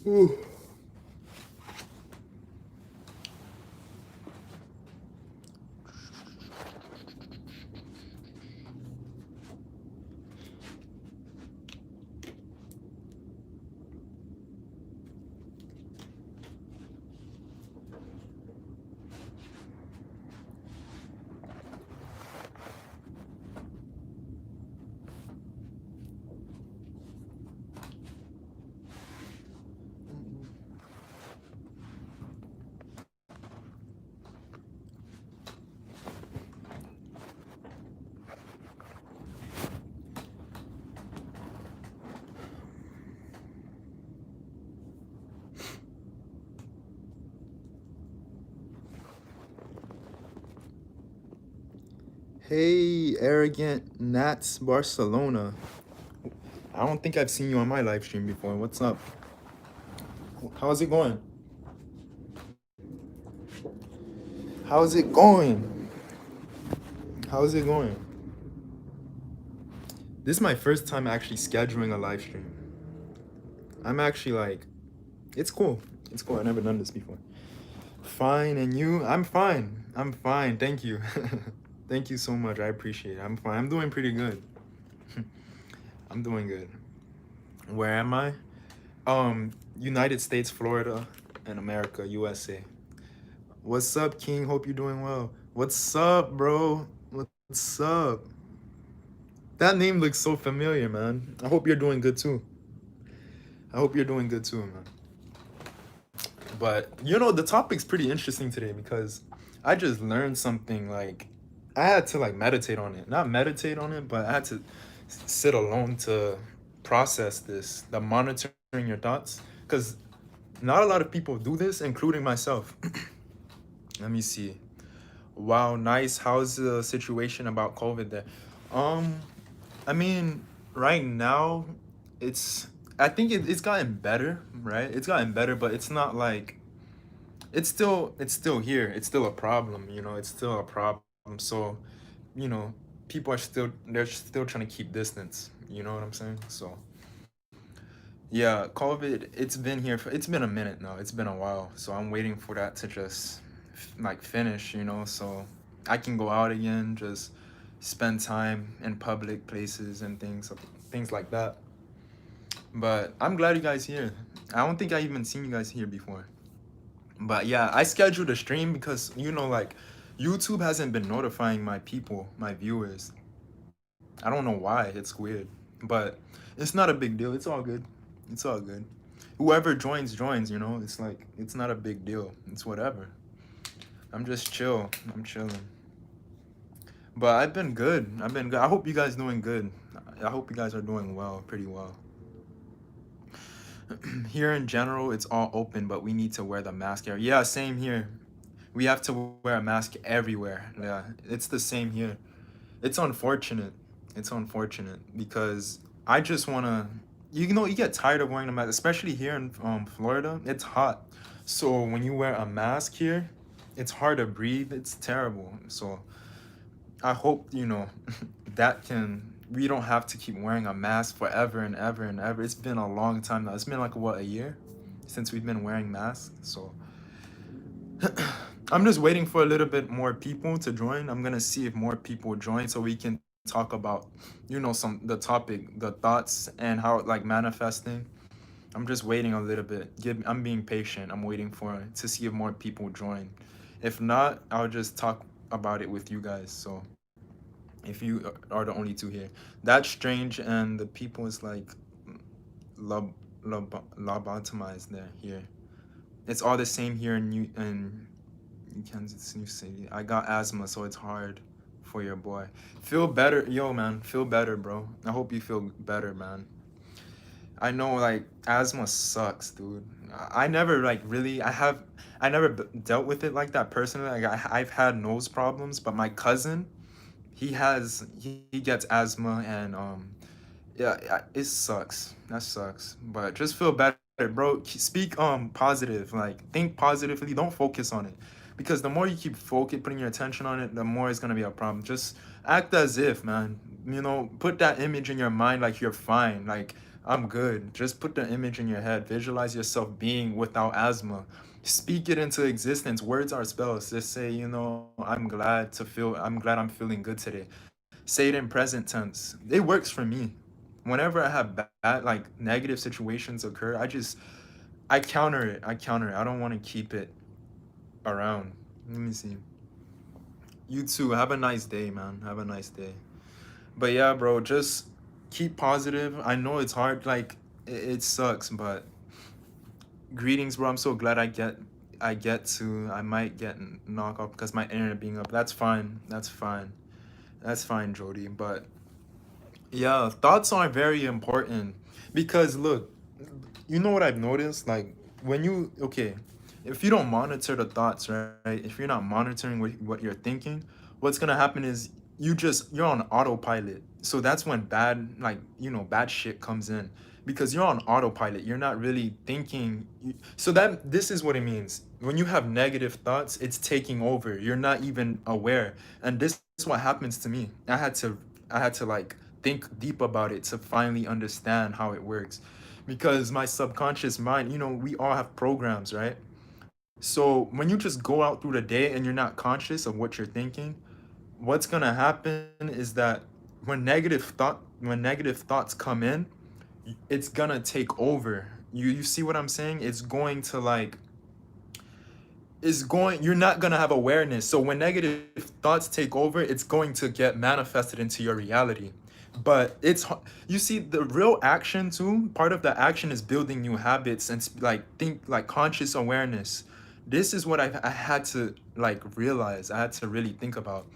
Ooh. Hey, arrogant Nats Barcelona. I don't think I've seen you on my live stream before. What's up? How's it going? How's it going? How's it going? This is my first time actually scheduling a live stream. I'm actually like, it's cool. It's cool. I've never done this before. Fine, and you? I'm fine. I'm fine. Thank you. Thank you so much. I appreciate it. I'm fine. I'm doing pretty good. I'm doing good. Where am I? United States, Florida, and America, USA. What's up, King? Hope you're doing well. What's up, bro? What's up? That name looks so familiar, man. I hope you're doing good too. I hope you're doing good too, man. But the topic's pretty interesting today because I just learned something like I had to like meditate on it. Not meditate on it, but I had to sit alone to process this, the monitoring your thoughts. Because not a lot of people do this, including myself. Let me see. Wow, nice. How's the situation about COVID there? Um, I mean, right now, it's. I think it's gotten better, right? It's gotten better, but it's not like it's still here. It's still a problem, It's still a problem. So, you know, people they're still trying to keep distance. You know what I'm saying? So, yeah, COVID. It's been a minute now. It's been a while. So I'm waiting for that to just like finish. So I can go out again, just spend time in public places and things like that. But I'm glad you guys here. I don't think I even seen you guys here before. But yeah, I scheduled a stream because like YouTube hasn't been notifying my people, my viewers. I don't know why. It's weird. But it's not a big deal. It's all good. It's all good. Whoever joins, It's like it's not a big deal. It's whatever. I'm just chill. I'm chilling. But I've been good. I've been good. I hope you guys doing good. I hope you guys are doing well, pretty well. Here in general, it's all open, but we need to wear the mask here. Yeah, same here. We have to wear a mask everywhere. Yeah, it's the same here. It's unfortunate. It's unfortunate because I just wanna, you get tired of wearing a mask, especially here in Florida. It's hot, so when you wear a mask here, it's hard to breathe. It's terrible. So I hope that we don't have to keep wearing a mask forever and ever and ever. It's been a long time now. It's been like what, a year since we've been wearing masks. So I'm just waiting for a little bit more people to join. I'm gonna see if more people join so we can talk about, the topic, the thoughts, and how it like manifesting. I'm just waiting a little bit. I'm being patient. I'm waiting for to see if more people join. If not, I'll just talk about it with you guys. So if you are the only two here, that's strange, and the people is like lob lobotomized there here. It's all the same here in Kansas City. I got asthma, so it's hard for your boy. Feel better, yo, man. Feel better, bro. I hope you feel better, man. I know, like, asthma sucks, dude. I never, like, really, I never dealt with it like that personally. Like, I've had nose problems, but my cousin, he gets asthma, and, yeah, it sucks. That sucks. But just feel better, bro. Speak positive. Like think positively. Don't focus on it, because the more you keep putting your attention on it, the more it's gonna be a problem. Just act as if, man. Put that image in your mind like you're fine. Like I'm good. Just put the image in your head. Visualize yourself being without asthma. Speak it into existence. Words are spells. Just say, I'm glad I'm feeling good today. Say it in present tense. It works for me. Whenever I have bad, like negative situations occur, I counter it. I counter it. I don't want to keep it around. Let me see. You too. Have a nice day, man. Have a nice day. But yeah, bro, just keep positive. I know it's hard. Like it sucks, but greetings, bro. I'm so glad I might get knocked off because my internet being up. That's fine. That's fine. That's fine, Jody. But yeah, thoughts are very important because look, you know what I've noticed? Like when you okay, if you don't monitor the thoughts, right? If you're not monitoring what you're thinking, what's gonna happen is you're on autopilot. So that's when bad shit comes in because you're on autopilot. You're not really thinking. So that this is what it means. When you have negative thoughts, it's taking over. You're not even aware, and this is what happens to me. I had to like think deep about it to finally understand how it works because my subconscious mind, we all have programs, right? So when you just go out through the day and you're not conscious of what you're thinking, what's going to happen is that when negative thoughts come in, it's going to take over. You see what I'm saying? You're not going to have awareness. So when negative thoughts take over, it's going to get manifested into your reality. But you see the real action too, part of the action is building new habits and think like conscious awareness. This is what I had to like realize. I had to really think about.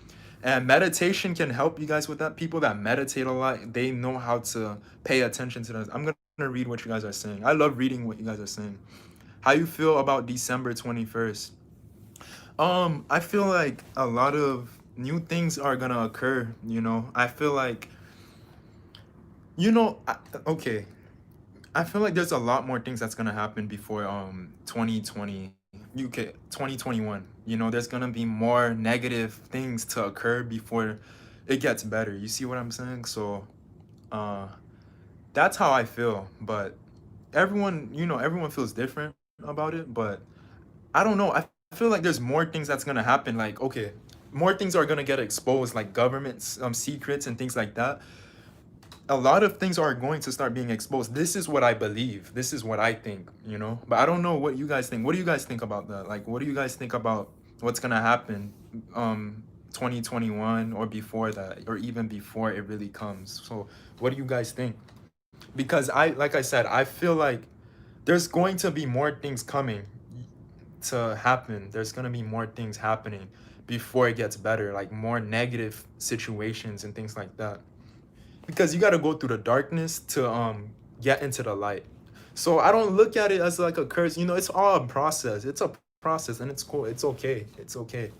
And meditation can help you guys with that. People that meditate a lot, they know how to pay attention to this. I'm gonna read what you guys are saying. I love reading what you guys are saying. How you feel about December 21st? I feel like a lot of new things are gonna occur, I feel like, okay. I feel like there's a lot more things that's gonna happen before 2020 UK 2021. There's gonna be more negative things to occur before it gets better. You see what I'm saying? So uh that's how I feel. But everyone feels different about it, but I don't know. I feel like there's more things that's gonna happen. Like, okay, more things are gonna get exposed, like government secrets and things like that. A lot of things are going to start being exposed. This is what I believe. This is what I think, But I don't know what you guys think. What do you guys think about that? Like, what do you guys think about what's gonna happen 2021 or before that, or even before it really comes? So what do you guys think? Because like I said, I feel like there's going to be more things coming to happen. There's gonna be more things happening before it gets better, like more negative situations and things like that. Because you got to go through the darkness to get into the light. So I don't look at it as like a curse. It's all a process. It's a process, and it's cool. It's okay. It's okay.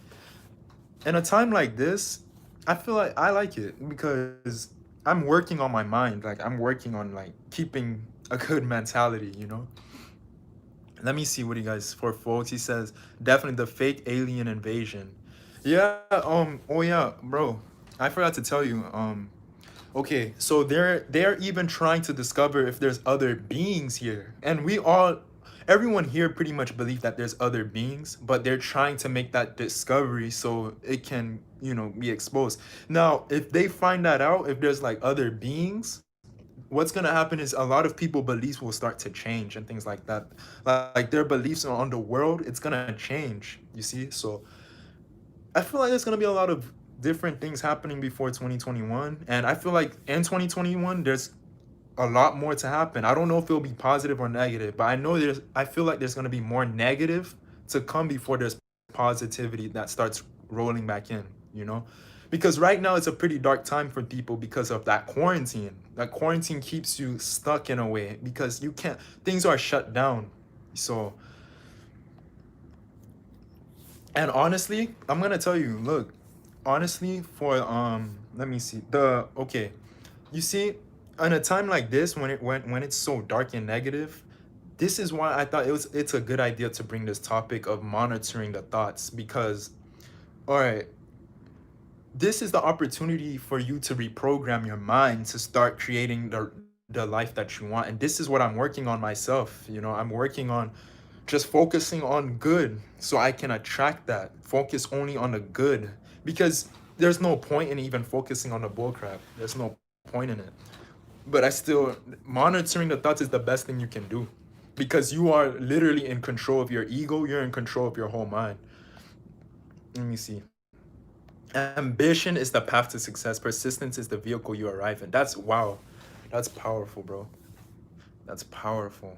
In a time like this, I feel like I like it because I'm working on my mind. Like I'm working on like keeping a good mentality. Let me see what you guys for folks. He says definitely the fake alien invasion. Yeah. Oh yeah, bro. I forgot to tell you. Okay, so they're even trying to discover if there's other beings here. And everyone here pretty much believe that there's other beings, but they're trying to make that discovery so it can, be exposed. Now, if they find that out, if there's like other beings, what's gonna happen is a lot of people beliefs will start to change and things like that. Like their beliefs on the world, it's gonna change. You see? So I feel like there's gonna be a lot of different things happening before 2021, and I feel like in 2021 there's a lot more to happen. I don't know if it'll be positive or negative, but I feel like there's gonna be more negative to come before there's positivity that starts rolling back in. You know, because right now it's a pretty dark time for people because of that quarantine. That quarantine keeps you stuck in a way because you can't. Things are shut down, so. And honestly, I'm gonna tell you, look, honestly, for let me see. You see, in a time like this when it's so dark and negative, this is why I thought it's a good idea to bring this topic of monitoring the thoughts because all right, this is the opportunity for you to reprogram your mind to start creating the life that you want. And this is what I'm working on myself. You know, I'm working on just focusing on good so I can attract that. Focus only on the good, because there's no point in even focusing on the bullcrap. There's no point in it. But I still, monitoring the thoughts is the best thing you can do, because you are literally in control of your ego. You're in control of your whole mind. Let me see. Ambition is the path to success. Persistence is the vehicle you arrive in. That's wow. That's powerful, bro. That's powerful.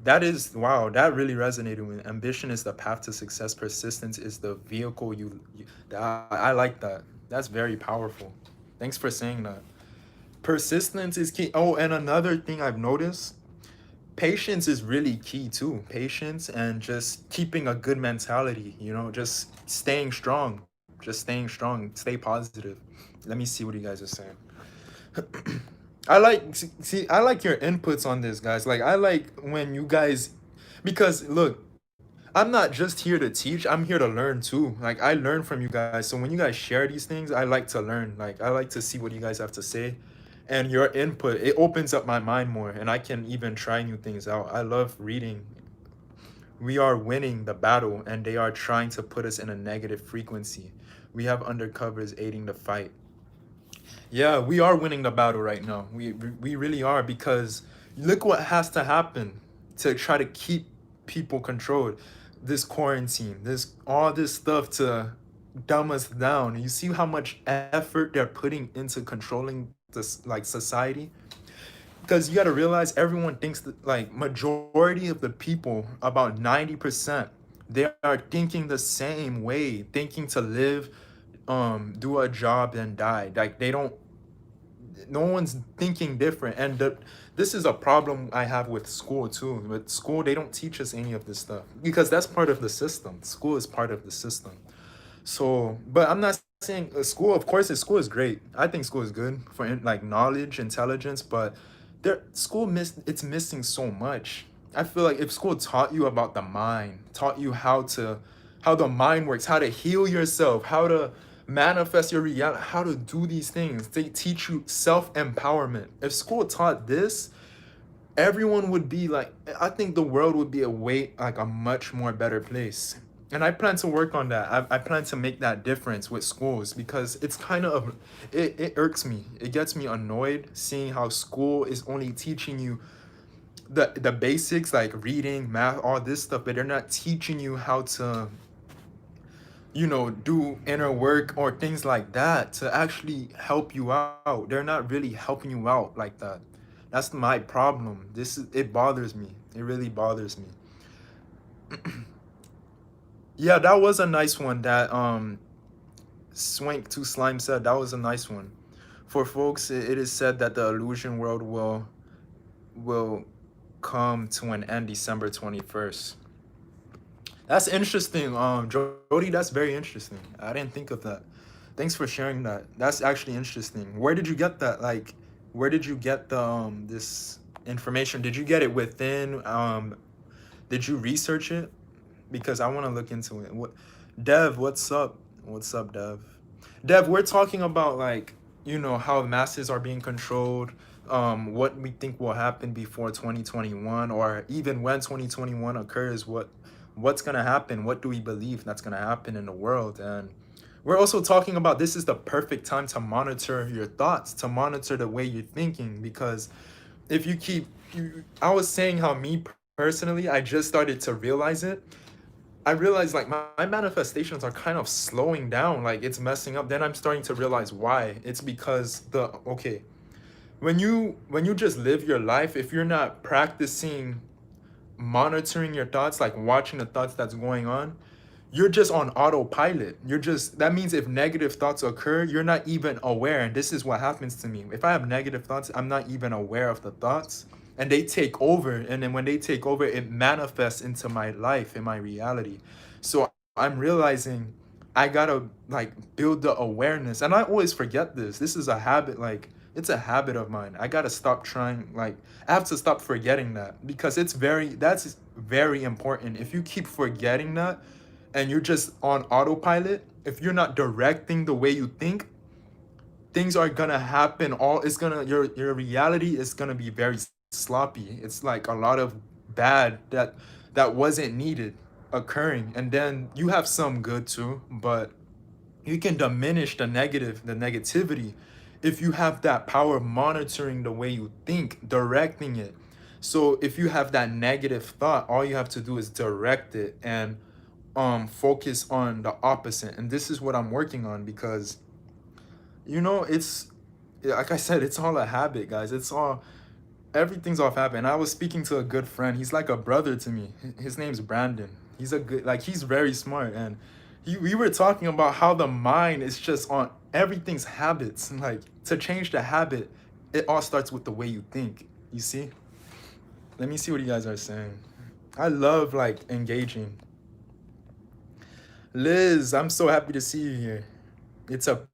That is wow. That really resonated with me. Ambition is the path to success. Persistence is the vehicle I like that. That's very powerful. Thanks for saying that. Persistence is key. Oh, and another thing I've noticed, patience is really key too. Patience and just keeping a good mentality, you know, just staying strong. Just staying strong. Stay positive. Let me see what you guys are saying. I like your inputs on this, guys. Like I like when you guys, because look, I'm not just here to teach, I'm here to learn too. Like I learn from you guys. So when you guys share these things, I like to learn. Like I like to see what you guys have to say. And your input, it opens up my mind more, and I can even try new things out. I love reading. We are winning the battle, and they are trying to put us in a negative frequency. We have undercovers aiding the fight. Yeah, we are winning the battle right now. We really are, because look what has to happen to try to keep people controlled. This quarantine, this all this stuff to dumb us down. You see how much effort they're putting into controlling this like society? Because you got to realize everyone thinks that like majority of the people, about 90%, they are thinking the same way, thinking to live, do a job and die. Like they don't, no one's thinking different. And this is a problem I have with school too. With school, they don't teach us any of this stuff, because that's part of the system. School is part of the system. So, but I'm not saying school, of course, school is great. I think school is good for like knowledge, intelligence, but it's missing so much. I feel like if school taught you about the mind, taught you how the mind works, how to heal yourself, how to manifest your reality, how to do these things, they teach you self-empowerment. If school taught this, everyone would be like, I think the world would be like a much more better place. And I plan to work on that. I plan to make that difference with schools, because it's kind of it irks me. It gets me annoyed seeing how school is only teaching you the basics, like reading, math, all this stuff, but they're not teaching you how to, you know, do inner work or things like that to actually help you out. They're not really helping you out like that. That's my problem. It bothers me. It really bothers me. Yeah, that was a nice one that Swank to Slime said. That was a nice one. For folks, it is said that the illusion world will come to an end December 21st. That's interesting. Jody, that's very interesting. I didn't think of that. Thanks for sharing that. That's actually interesting. Where did you get that? Like, where did you get the this information? Did you get it within did you research it? Because I want to look into it. What Dev, what's up? What's up, Dev? Dev, we're talking about like, you know, how masses are being controlled, what we think will happen before 2021, or even when 2021 occurs, what's gonna happen? What do we believe that's gonna happen in the world? And we're also talking about this is the perfect time to monitor your thoughts, to monitor the way you're thinking, because if you keep I was saying how me personally, I just started to realize it. I realized like my manifestations are kind of slowing down, like it's messing up. Then I'm starting to realize why. It's because okay, when you just live your life, if you're not practicing monitoring your thoughts, like watching the thoughts that's going on, you're just on autopilot. That means if negative thoughts occur, you're not even aware. And this is what happens to me. If I have negative thoughts, I'm not even aware of the thoughts, and they take over. And then when they take over, it manifests into my life, in my reality. So I'm realizing I gotta like build the awareness. And I always forget this. This is a habit, like it's a habit of mine. I gotta stop trying, like I have to stop forgetting that, because that's very important. If you keep forgetting that and you're just on autopilot, if you're not directing the way you think, things are gonna happen. All it's gonna your reality is gonna be very sloppy. It's like a lot of bad that wasn't needed occurring, and then you have some good too, but you can diminish the negativity, if you have that power of monitoring the way you think, directing it. So if you have that negative thought, all you have to do is direct it and focus on the opposite. And this is what I'm working on, because it's like I said, it's all a habit, guys. It's all everything's off habit. And I was speaking to a good friend. He's like a brother to me. His name's Brandon. He's a good, like, he's very smart. And we were talking about how the mind is just on everything's habits. Like, to change the habit, it all starts with the way you think. You see? Let me see what you guys are saying. I love like engaging. Liz, I'm so happy to see you here. It's a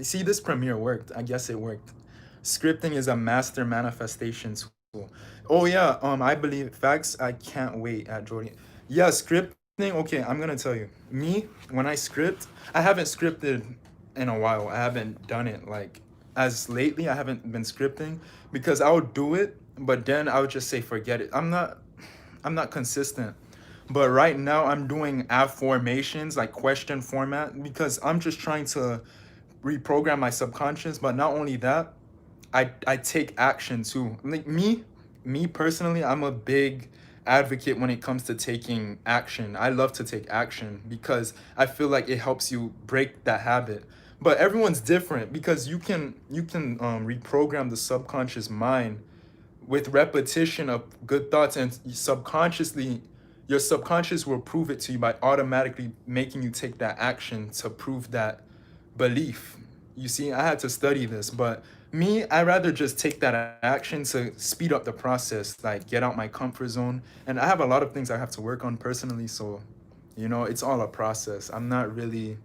see, this premiere worked. I guess it worked. Scripting is a master manifestation tool. Oh yeah, I believe facts. I can't wait at Jordan. Yeah, scripting. Okay, I'm gonna tell you. Me, when I script, I haven't scripted in a while. I haven't done it like as lately. I haven't been scripting because I would do it, but then I would just say forget it. I'm not consistent. But right now I'm doing affirmations like question format, because I'm just trying to reprogram my subconscious. But not only that, I take action too. Like me personally, I'm a big advocate when it comes to taking action. I love to take action because I feel like it helps you break that habit. But everyone's different, because you can reprogram the subconscious mind with repetition of good thoughts, and subconsciously your subconscious will prove it to you by automatically making you take that action to prove that belief. You see, I had to study this, but me, I rather just take that action to speed up the process, like get out my comfort zone. And I have a lot of things I have to work on personally, so it's all a process. I'm not really,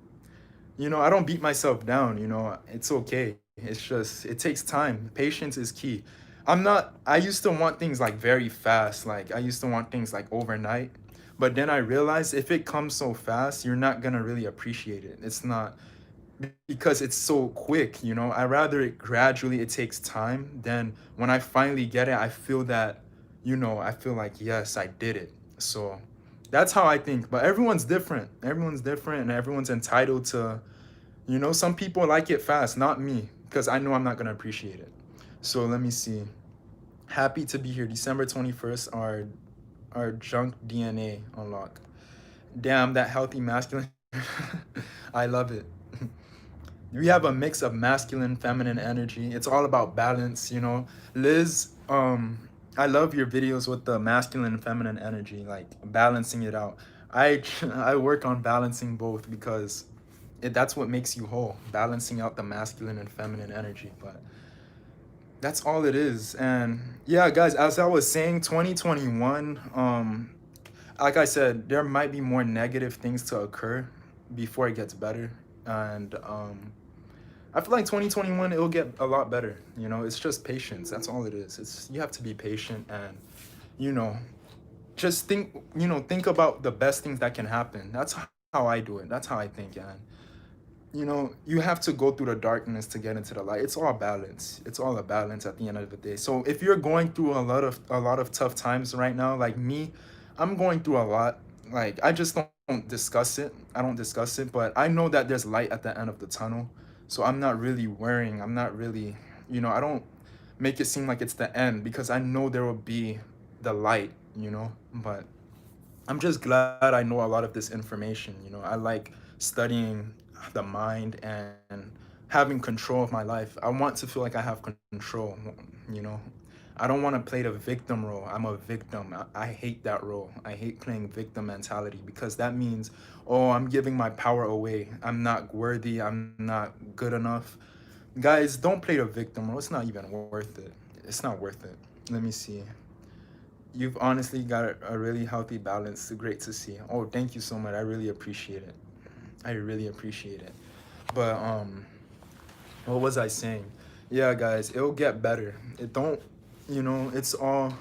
I don't beat myself down. It's okay. It's just, it takes time. Patience is key. I used to want things like very fast. Like, I used to want things like overnight. But then I realized if it comes so fast, you're not going to really appreciate it. It's not, because it's so quick. I rather it gradually, it takes time. Then when I finally get it, I feel that, I feel like, yes, I did it. So that's how I think. But everyone's different. Everyone's different, and everyone's entitled to, some people like it fast, not me, because I know I'm not going to appreciate it. So let me see. Happy to be here. December 21st, our junk DNA unlock. Damn, that healthy masculine. I love it. We have a mix of masculine, feminine energy. It's all about balance. Liz, I love your videos with the masculine and feminine energy, like balancing it out. I work on balancing both, because that's what makes you whole, balancing out the masculine and feminine energy. But that's all it is. And yeah, guys, as I was saying, 2021, like I said, there might be more negative things to occur before it gets better. And I feel like 2021, it'll get a lot better. It's just patience. That's all it is. You have to be patient, and you know just think about the best things that can happen. That's how I do it. That's how I think. And you have to go through the darkness to get into the light. It's all balance. It's all a balance at the end of the day. So if you're going through a lot of tough times right now, like me, I'm going through a lot. Like, I just don't discuss it. I don't discuss it, but I know that there's light at the end of the tunnel. So I'm not really worrying. I'm not really, I don't make it seem like it's the end, because I know there will be the light. But I'm just glad I know a lot of this information. I like studying the mind and having control of my life. I want to feel like I have control. You know, I don't want to play the victim role. I'm a victim. I hate that role. I hate playing victim mentality, because that means, oh, I'm giving my power away. I'm not worthy. I'm not good enough. Guys, don't play the victim role. It's not even worth it. It's not worth it. Let me see. You've honestly got a really healthy balance. Great to see. Oh, thank you so much. I really appreciate it. I really appreciate it. But what was I saying? Yeah, guys, it'll get better. It don't, it's all.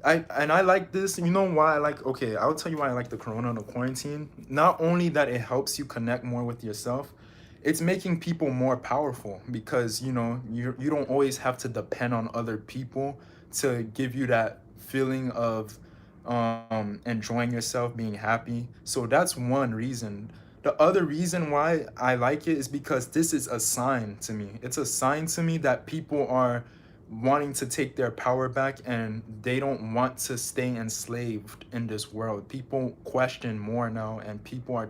I like this. You know why I like? Okay, I'll tell you why I like the Corona and the quarantine. Not only that it helps you connect more with yourself, it's making people more powerful because you don't always have to depend on other people to give you that feeling of enjoying yourself, being happy. So that's one reason. The other reason why I like it is because this is a sign to me. It's a sign to me that people are wanting to take their power back and they don't want to stay enslaved in this world. People question more now, and people are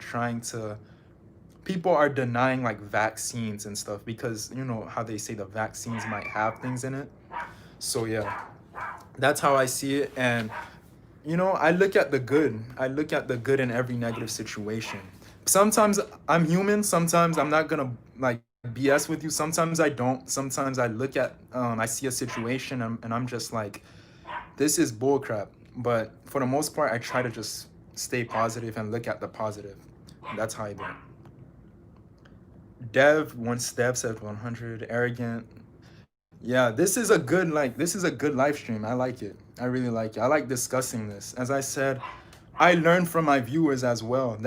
denying like vaccines and stuff because you know how they say the vaccines might have things in it. So yeah, that's how I see it. And I look at the good. I look at the good in every negative situation. Sometimes I'm human. Sometimes I'm not gonna like BS with you. Sometimes I don't. Sometimes I look at, I see a situation and I'm just like, this is bullcrap. But for the most part, I try to just stay positive and look at the positive. That's how I do it. Dev said 100, arrogant. Yeah, this is a good live stream. I like it. I really like it. I like discussing this. As I said, I learn from my viewers as well.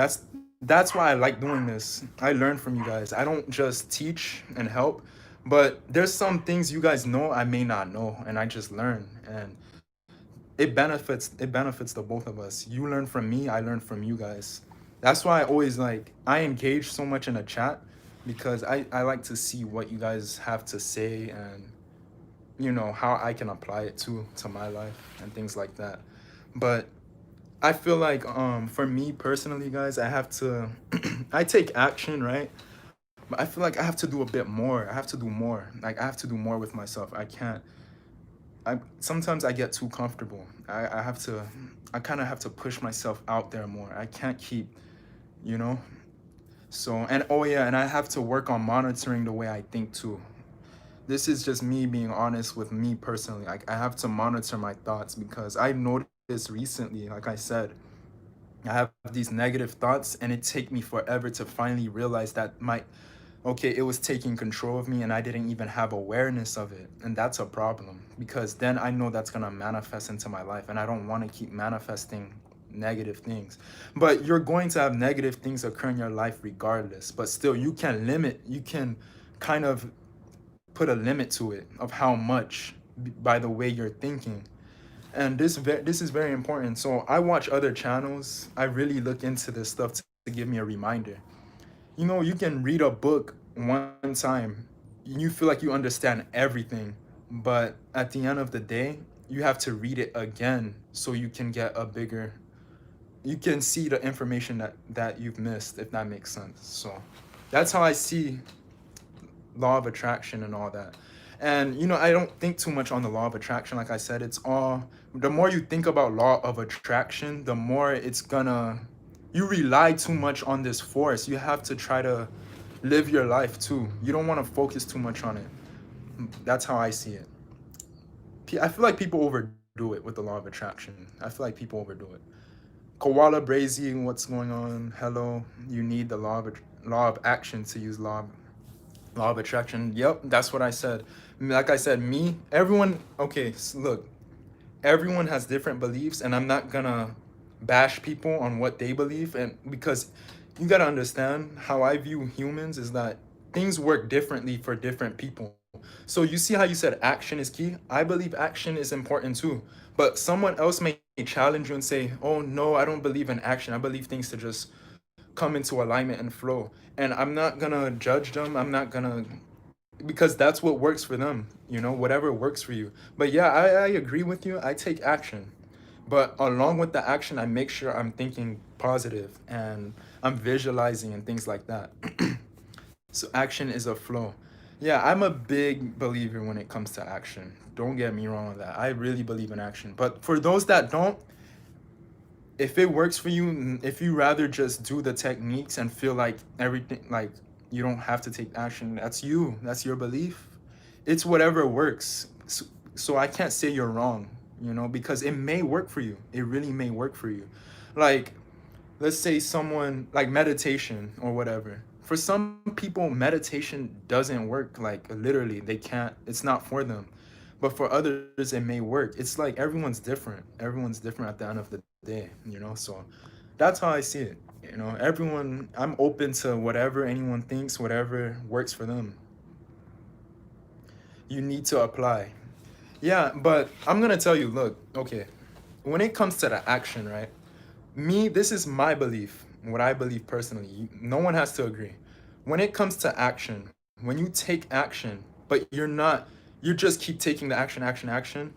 That's why I like doing this. I learn from you guys. I don't just teach and help, but there's some things you guys know I may not know, and I just learn, and it benefits the both of us. You learn from me, I learn from you guys. That's why I engage so much in the chat because I like to see what you guys have to say and how I can apply it to my life and things like that. But I feel like for me personally, guys, I have to I take action, right? But I feel like I have to do a bit more. I have to do more. Like I have to do more with myself. I can't I sometimes I get too comfortable. I kind of have to push myself out there more. I can't keep, you know. So, and oh yeah, and I have to work on monitoring the way I think too. This is just me being honest with me personally. Like I have to monitor my thoughts because I noticed recently, like I said, I have these negative thoughts and it take me forever to finally realize that okay, it was taking control of me and I didn't even have awareness of it. And that's a problem because then I know that's going to manifest into my life and I don't want to keep manifesting negative things. But you're going to have negative things occur in your life regardless, but still you can kind of put a limit to it of how much by the way you're thinking. And this is very important. So I watch other channels. I really look into this stuff to give me a reminder. You can read a book one time, you feel like you understand everything, but at the end of the day, you have to read it again so you can see the information that you've missed, if that makes sense. So that's how I see law of attraction and all that. And I don't think too much on the law of attraction. Like I said, it's all the more you think about law of attraction, the more you rely too much on this force. You have to try to live your life too. You don't want to focus too much on it. That's how I see it. I feel like people overdo it with the law of attraction. I feel like people overdo it. Koala Brazy, what's going on? Hello. You need the law of action to use law of attraction. Yep, that's what I said. Like I said, everyone. Okay, look, everyone has different beliefs, and I'm not gonna bash people on what they believe, and because you gotta understand how I view humans is that things work differently for different people. So you see how you said action is key? I believe action is important too. But someone else may challenge you and say, oh no, I don't believe in action. I believe things to just come into alignment and flow. And I'm not gonna judge them. I'm not gonna because that's what works for them, whatever works for you. But yeah, I agree with you. I take action. But along with the action, I make sure I'm thinking positive and I'm visualizing and things like that. So action is a flow. Yeah, I'm a big believer when it comes to action. Don't get me wrong on that. I really believe in action. But for those that don't, if it works for you, if you rather just do the techniques and feel like everything, like you don't have to take action, that's your belief. It's whatever works. So I can't say you're wrong, because it may work for you. It really may work for you. Like, let's say someone like meditation or whatever. For some people, meditation doesn't work. Like literally, they can't. It's not for them. But for others, it may work. It's like everyone's different. Everyone's different at the end of the day. So That's how I see it. You know, everyone, I'm open to whatever anyone thinks, whatever works for them. You need to apply. Yeah, but I'm gonna tell you, look, okay, when it comes to the action, right? Me, this is my belief, what I believe personally. No one has to agree. When it comes to action, when you take action, but you're not, you just keep taking the action, action, action,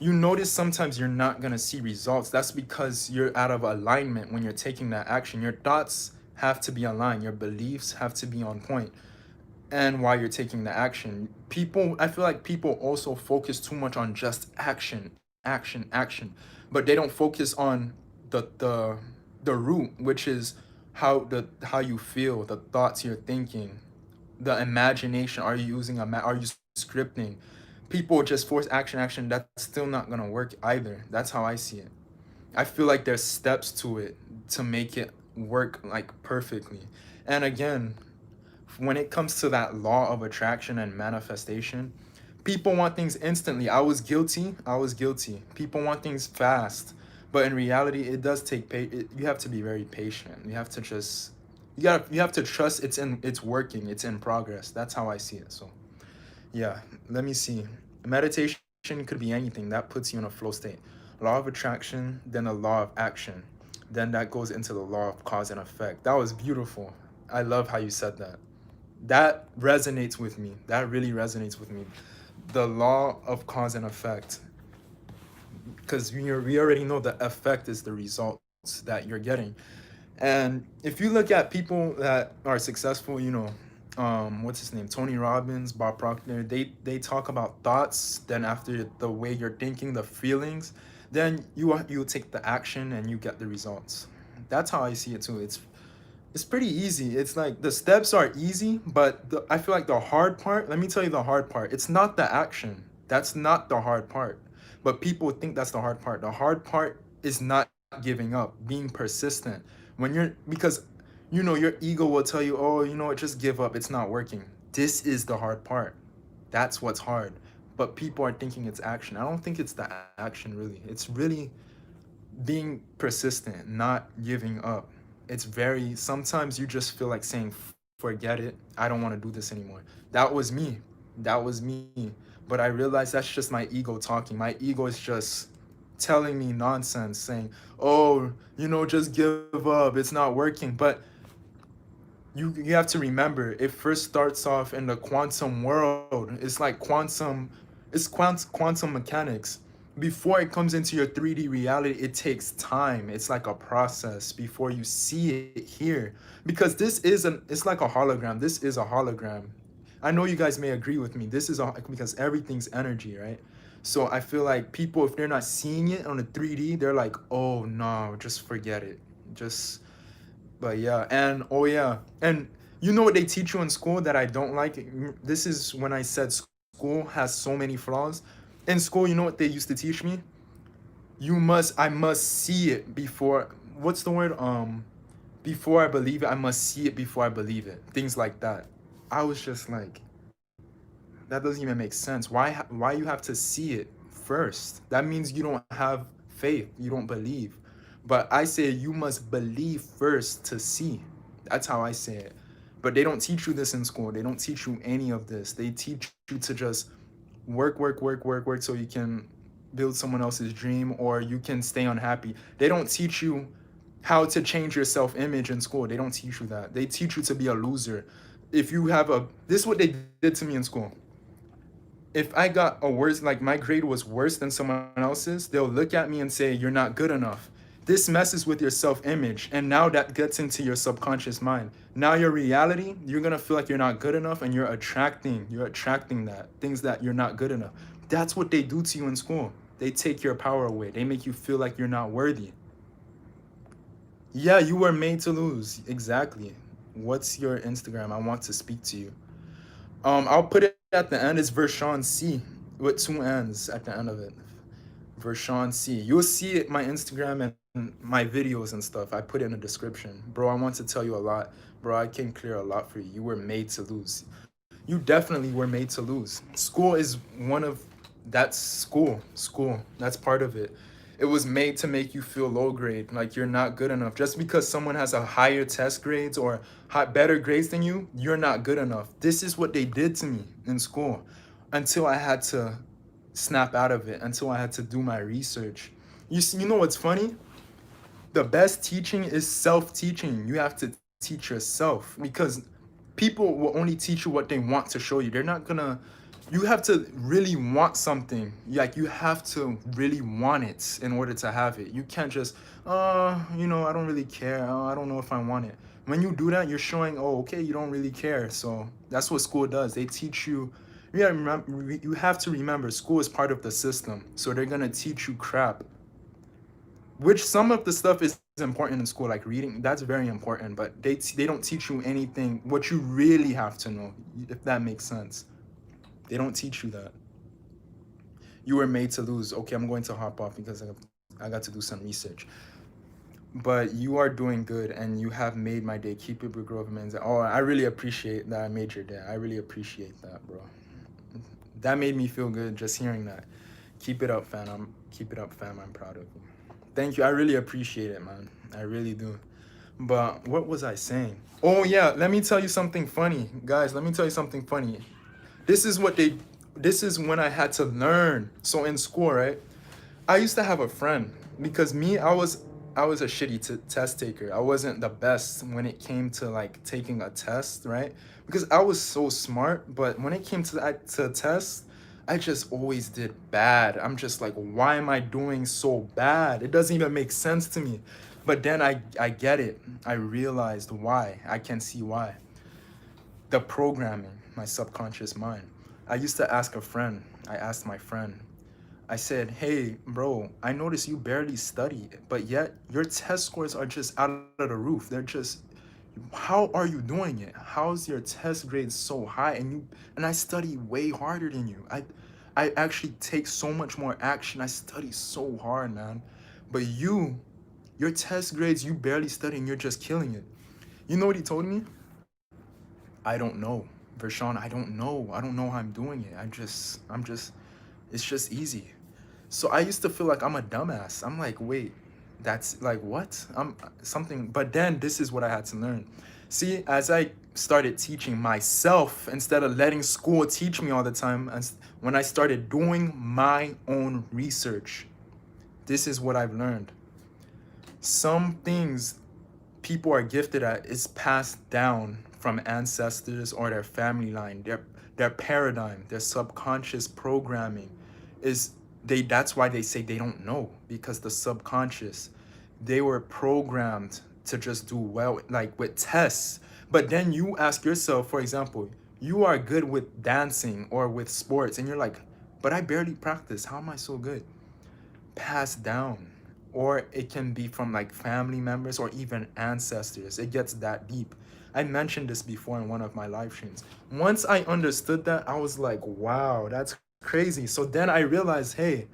you notice sometimes you're not going to see results. That's because you're out of alignment when you're taking that action. Your thoughts have to be aligned, your beliefs have to be on point. And while you're taking the action, people, I feel like people also focus too much on just action, action, action, but they don't focus on the root, which is how you feel, the thoughts you're thinking, the imagination. Are you using are you scripting? People just force action, action. That's still not gonna work either. That's how I see it. I feel like there's steps to it to make it work like perfectly. And again, when it comes to that law of attraction and manifestation, people want things instantly. I was guilty. I was guilty. People want things fast. But in reality, it does take you have to be very patient. You have to just you have to trust it's working. It's in progress. That's how I see it. So, yeah, let me see. Meditation could be anything. That puts you in a flow state. Law of attraction, then a law of action. Then that goes into the law of cause and effect. That was beautiful. I love how you said that. That resonates with me. That really resonates with me. The law of cause and effect, because we already know the effect is the results that you're getting. And if you look at people that are successful, you know, what's his name, Tony Robbins, Bob Proctor, they talk about thoughts. Then after the way you're thinking, the feelings, then you take the action and you get the results. That's how I see it too. It's pretty easy. It's like the steps are easy, but I feel like the hard part, let me tell you the hard part. It's not the action. That's not the hard part. But people think that's the hard part. The hard part is not giving up, being persistent. Because you know, your ego will tell you, oh, you know what, just give up. It's not working. This is the hard part. That's what's hard. But people are thinking it's action. I don't think it's the action really. It's really being persistent, not giving up. It's very, sometimes you just feel like saying, forget it. I don't want to do this anymore. That was me. That was me. But I realized that's just my ego talking. My ego is just telling me nonsense, saying, oh, you know, just give up. It's not working. But you have to remember it first starts off in the quantum world. It's like quantum mechanics. Before it comes into your 3D reality, it takes time. It's like a process before you see it here. Because it's like a hologram. This is a hologram. I know you guys may agree with me. This is because everything's energy, right? So I feel like people, if they're not seeing it on the 3D, they're like, oh no, just forget it. Just But yeah, and oh yeah, and you know what they teach you in school that I don't like? This is when I said school has so many flaws. In school, you know what they used to teach me? I must see it before, what's the word? Before I believe it, I must see it before I believe it. Things like that. I was just like, that doesn't even make sense. Why you have to see it first? That means you don't have faith. You don't believe. But I say you must believe first to see. That's how I say it. But they don't teach you this in school. They don't teach you any of this. They teach you to just work so you can build someone else's dream or you can stay unhappy. They don't teach you how to change your self-image in school. They don't teach you that. They teach you to be a loser. If you have this is what they did to me in school. If I got a worse, like my grade was worse than someone else's, they'll look at me and say, you're not good enough. This messes with your self-image, and now that gets into your subconscious mind. Now your reality, you're gonna feel like you're not good enough, and you're attracting that things that you're not good enough. That's what they do to you in school. They take your power away. They make you feel like you're not worthy. Yeah, you were made to lose. Exactly. What's your Instagram? I want to speak to you. I'll put it at the end. It's Vershawn C with two N's at the end of it. Vershawn C. You'll see it my Instagram and my videos and stuff. I put it in the description. Bro, I want to tell you a lot. Bro, I can clear a lot for you. You were made to lose. You definitely were made to lose. School is one of that's school. School. That's part of it. It was made to make you feel low grade, like you're not good enough. Just because someone has a higher test grades or better grades than you, you're not good enough. This is what they did to me in school until I had to snap out of it, until I had to do my research. You see, you know what's funny? The best teaching is self-teaching. You have to teach yourself because people will only teach you what they want to show you. They're not gonna, you have to really want something. Like you have to really want it in order to have it. You can't just, I don't really care. I don't know if I want it. When you do that, you're showing, oh, okay, you don't really care. So that's what school does. They teach you. You have to remember, school is part of the system. So they're gonna teach you crap, which some of the stuff is important in school, like reading. That's very important, but they don't teach you anything what you really have to know, if that makes sense. They don't teach you that. You were made to lose. Okay, I'm going to hop off because I got to do some research. But you are doing good, and you have made my day. Keep it, big Grove, man. Oh, I really appreciate that I made your day. I really appreciate that, bro. That made me feel good just hearing that. Keep it up, fam. Keep it up, fam. I'm proud of you. Thank you. I really appreciate it, man. I really do. But what was I saying? Oh yeah, let me tell you something funny. Guys, let me tell you something funny. This is what they this is when I had to learn. So in school, right? I used to have a friend because I was a shitty test taker. I wasn't the best when it came to like taking a test, right? Because I was so smart, but when it came to tests, I just always did bad. I'm just like, why am I doing so bad? It doesn't even make sense to me. But then I get it. I realized why. I can see why. The programming, my subconscious mind. I used to ask a friend. I asked my friend, I said, hey, bro, I noticed you barely study, but yet your test scores are just out of the roof. They're just, how are you doing it? How's your test grades so high? And I study way harder than you. I actually take so much more action. I study so hard, man. But your test grades, you barely study and you're just killing it. You know what he told me? I don't know. Vershawn, I don't know. I don't know how I'm doing it. It's just easy. So I used to feel like I'm a dumbass. I'm like, wait, that's like what? I'm something. But then this is what I had to learn. See, as I started teaching myself instead of letting school teach me all the time, as when I started doing my own research, this is what I've learned. Some things people are gifted at is passed down from ancestors or their family line. Their paradigm, their subconscious programming is that's why they say they don't know, because the subconscious, they were programmed to just do well like with tests. But then you ask yourself, for example, you are good with dancing or with sports and you're like, but I barely practice. How am I so good? Passed down, or it can be from like family members or even ancestors. It gets that deep. I mentioned this before in one of my live streams. Once I understood that, I was like, wow, that's crazy. So then I realized, hey,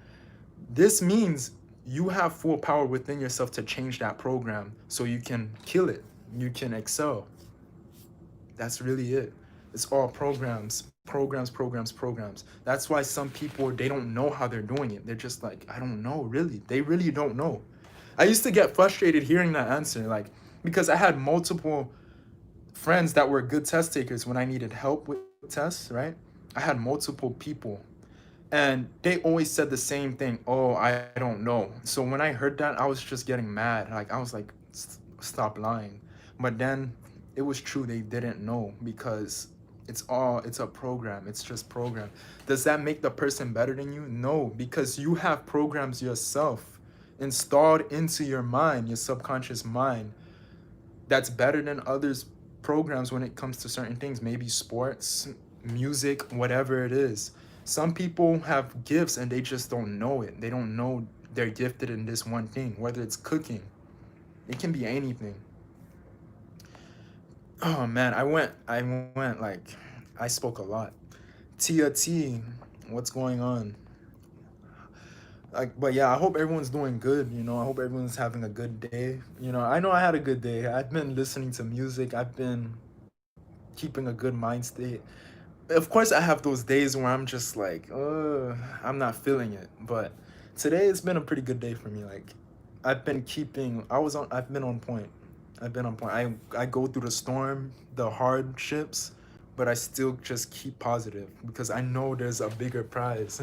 this means you have full power within yourself to change that program so you can kill it, you can excel. That's really it. It's all programs. That's why some people, they don't know how they're doing it. They're just like, I don't know, really. They really don't know. I used to get frustrated hearing that answer, like, because I had multiple friends that were good test takers when I needed help with tests, right? I had multiple people and they always said the same thing. Oh, I don't know. So when I heard that, I was just getting mad. Like, I was like, Stop lying." But then it was true. They didn't know because it's a program. It's just program. Does that make the person better than you? No, because you have programs yourself installed into your mind, your subconscious mind, that's better than others' programs when it comes to certain things, maybe sports, music, whatever it is. Some people have gifts and they just don't know it. They don't know they're gifted in this one thing, whether it's cooking. It can be anything. Oh man, I went like, I spoke a lot. Tia T, what's going on? Like, but yeah, I hope everyone's doing good. I hope everyone's having a good day. I know I had a good day. I've been listening to music. I've been keeping a good mind state. Of course, I have those days where I'm just like, I'm not feeling it. But Today it's been a pretty good day for me. Like I've been on point. I've been on point. I go through the storm, the hardships, but I still just keep positive because I know there's a bigger prize.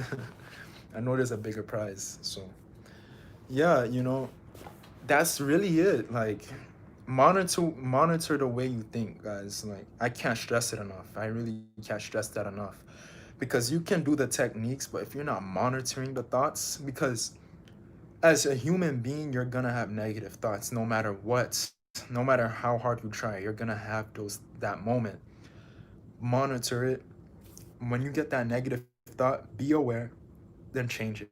I know there's a bigger prize. So, yeah, that's really it. Like monitor the way you think, guys. Like I can't stress it enough. I really can't stress that enough. Because you can do the techniques, but if you're not monitoring the thoughts, because as a human being, you're gonna have negative thoughts no matter what. No matter how hard you try, you're gonna have that moment. Monitor it. When you get that negative thought, be aware, then change it.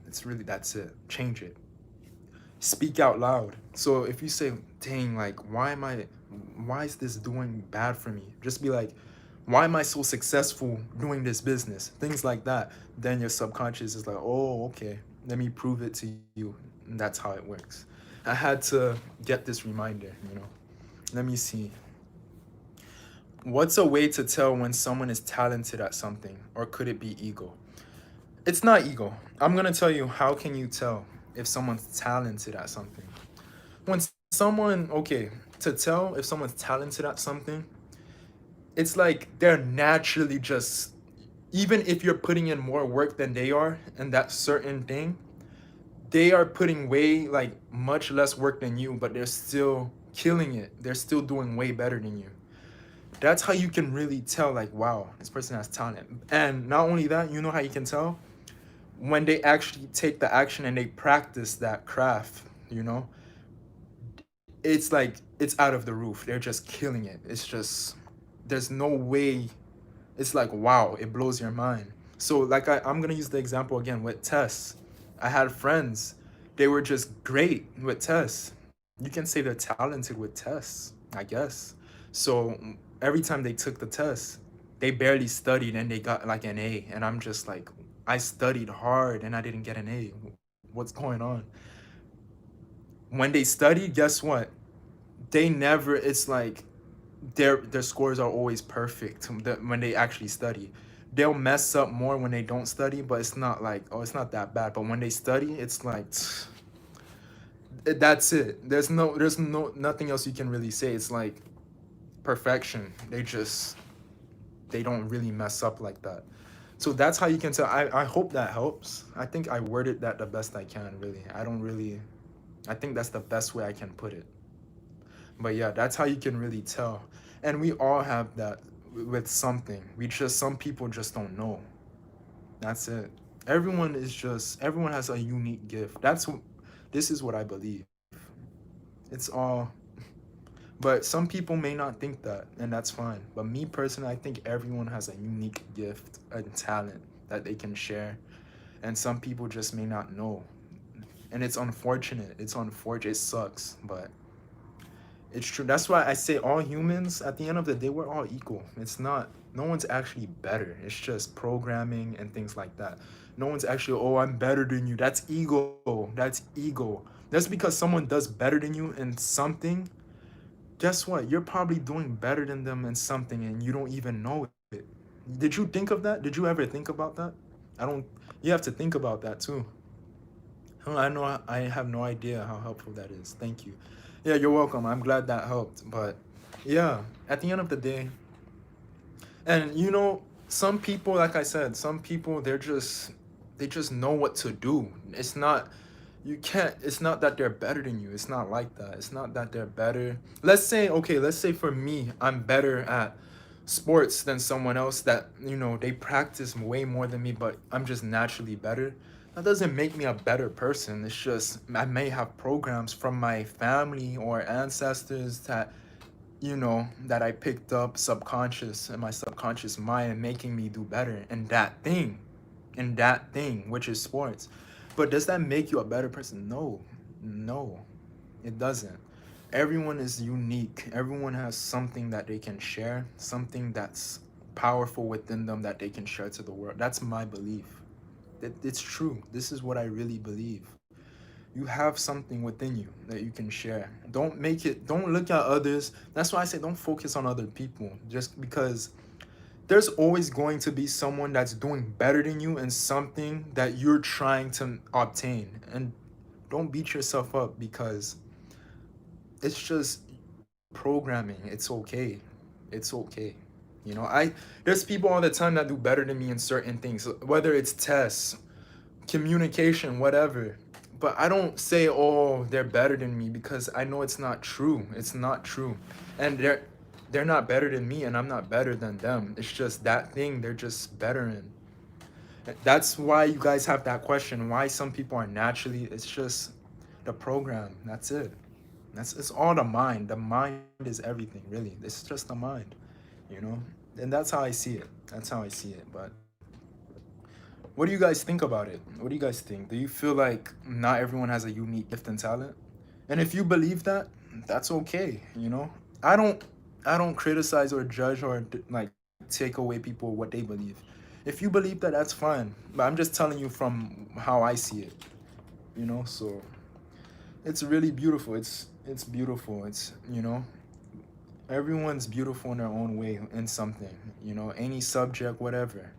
That's it. Change it. Speak out loud. So if you say, dang, like, why is this doing bad for me? Just be like, why am I so successful doing this business? Things like that. Then your subconscious is like, oh, okay, let me prove it to you. And that's how it works. I had to get this reminder. Let me see. What's a way to tell when someone is talented at something, or could it be ego? It's not ego. I'm gonna tell you how can you tell if someone's talented at something. When someone, okay, to tell if someone's talented at something, it's like they're naturally just, even if you're putting in more work than they are in that certain thing, they are putting way, like, much less work than you, but they're still killing it. They're still doing way better than you. That's how you can really tell, like, wow, this person has talent. And not only that, you know how you can tell? When they actually take the action and they practice that craft, you know? It's like it's out of the roof. They're just killing it. It's just there's no way. It's like wow, it blows your mind. So like I'm gonna use the example again with Tess. I had friends, they were just great with Tess. You can say they're talented with Tess, I guess. So every time they took the test, they barely studied and they got like an A. And I'm just like, I studied hard and I didn't get an A. What's going on? When they studied, guess what? They never, it's like their scores are always perfect when they actually study. They'll mess up more when they don't study, but it's not like, oh, it's not that bad. But when they study, it's like that's it. There's nothing else you can really say. It's like perfection. They don't really mess up like that. So that's how you can tell. I hope that helps. I think I worded that the best I can, really. I think that's the best way I can put it. But yeah, that's how you can really tell. And we all have that with something. Some people just don't know. That's it. Everyone has a unique gift. This is what I believe. It's all, but some people may not think that, and that's fine. But me personally, I think everyone has a unique gift and talent that they can share. And some people just may not know. And it's unfortunate. It sucks, but it's true. That's why I say all humans, at the end of the day, we're all equal. No one's actually better. It's just programming and things like that. No one's actually, oh, I'm better than you. That's ego. That's ego. That's because someone does better than you in something. Guess what? You're probably doing better than them in something and you don't even know it. Did you think of that? Did you ever think about that? I don't, you have to think about that too. I know I have no idea how helpful that is. Thank you. Yeah, you're welcome. I'm glad that helped. But yeah, at the end of the day, and some people, like I said, some people they just know what to do. It's not that they're better than you. It's not like that. It's not that they're better. Let's say for me, I'm better at sports than someone else that, they practice way more than me, but I'm just naturally better. That doesn't make me a better person. It's just I may have programs from my family or ancestors that I picked up subconscious in my subconscious mind, making me do better in that thing, which is sports. But does that make you a better person? No, no, it doesn't. Everyone is unique. Everyone has something that they can share, something that's powerful within them that they can share to the world. That's my belief. It's true. This is what I really believe. You have something within you that you can share. Don't look at others. That's why I say don't focus on other people just because there's always going to be someone that's doing better than you in something that you're trying to obtain. And don't beat yourself up because it's just programming. It's okay. It's okay. You know, there's people all the time that do better than me in certain things, whether it's tests, communication, whatever. But I don't say, oh, they're better than me because I know it's not true. It's not true. And they're not better than me and I'm not better than them. It's just that thing they're just better in. That's why you guys have that question, why some people are naturally, it's just the program. That's it. It's all the mind. The mind is everything, really. It's just the mind, you know? And that's how I see it. That's how I see it. But what do you guys think about it? What do you guys think? Do you feel like not everyone has a unique gift and talent? And if you believe that, that's okay, you know? I don't I don't criticize or judge or like take away people what they believe. If you believe that, that's fine. But I'm just telling you from how I see it, you know? So it's really beautiful. It's beautiful. It's, you know, everyone's beautiful in their own way in something, you know, any subject, whatever.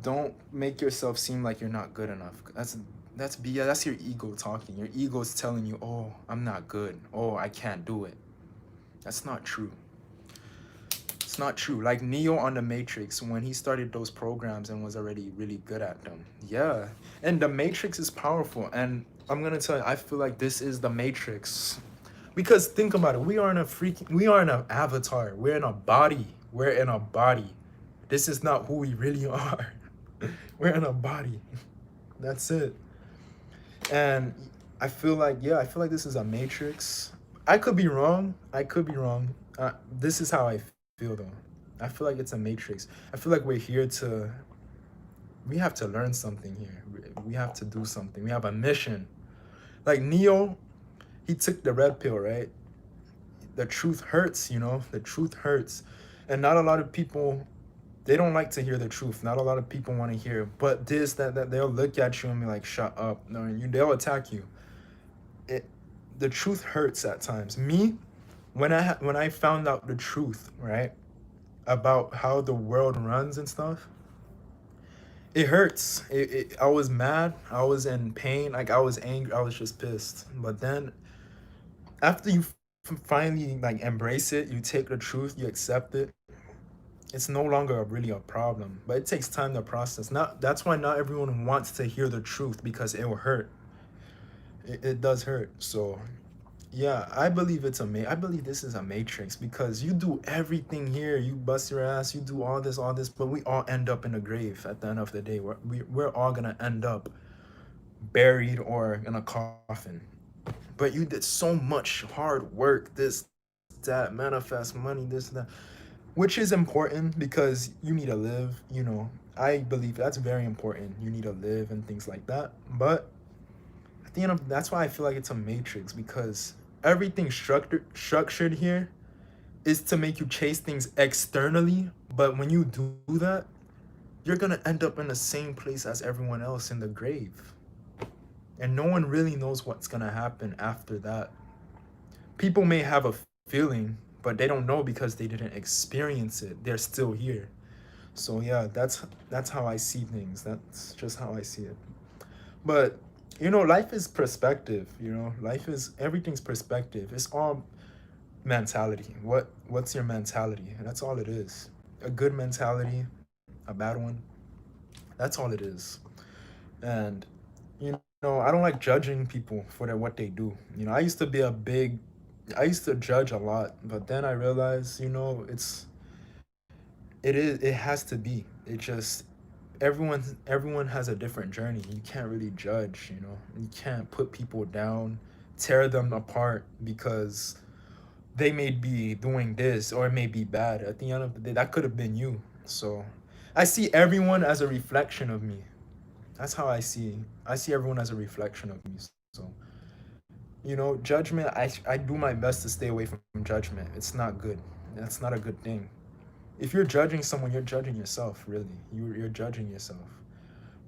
Don't make yourself seem like you're not good enough. That's BS. That's your ego talking. Your ego is telling you, "Oh, I'm not good. Oh, I can't do it." That's not true. It's not true. Like Neo on the Matrix, when he started those programs and was already really good at them. Yeah. And the Matrix is powerful. And I'm gonna tell you, I feel like this is the Matrix. Because think about it, we are in an avatar. We're in a body. We're in a body. This is not who we really are. We're in a body. That's it. And I feel like, yeah, I feel like this is a matrix. I could be wrong. I could be wrong. This is how I feel though. I feel like it's a matrix. I feel like we're here to, we have to learn something here. We have to do something. We have a mission. Like Neo, he took the red pill, right? The truth hurts, you know? The truth hurts. And not a lot of people, they don't like to hear the truth. Not a lot of people want to hear. But this, that, they'll look at you and be like, shut up. No, they'll attack you. It, the truth hurts at times. Me, when I found out the truth, right, about how the world runs and stuff, it hurts. I was mad. I was in pain. Like I was angry. I was just pissed. But then after you finally like embrace it, you take the truth, you accept it. It's no longer really a problem. But it takes time to process. Not that's why not everyone wants to hear the truth because it will hurt. It does hurt. So yeah, I believe I believe this is a matrix because you do everything here. You bust your ass, you do all this, but we all end up in a grave at the end of the day. We're all gonna end up buried or in a coffin. But you did so much hard work, this, that, manifest money, this, that, which is important because you need to live, you know. I believe that's very important. You need to live and things like that. But at the end of that's why I feel like it's a matrix because everything structured here is to make you chase things externally, but when you do that, you're gonna end up in the same place as everyone else in the grave. And no one really knows what's gonna happen after that. People may have a feeling, but they don't know because they didn't experience it. They're still here. So yeah, that's how I see things. That's just how I see it. But you know, life is perspective, you know. Life is everything's perspective. It's all mentality. What's your mentality? And that's all it is. A good mentality, a bad one. That's all it is. And you know, I don't like judging people for what they do. You know, I used to judge a lot, but then I realized, you know, it has to be. It just everyone has a different journey. You can't really judge, you know. You can't put people down, tear them apart because they may be doing this or it may be bad. At the end of the day, that could have been you. So I see everyone as a reflection of me. That's how I see everyone as a reflection of me. So, you know, judgment, I do my best to stay away from judgment. It's not good. That's not a good thing. If you're judging someone, you're judging yourself, really. You're judging yourself.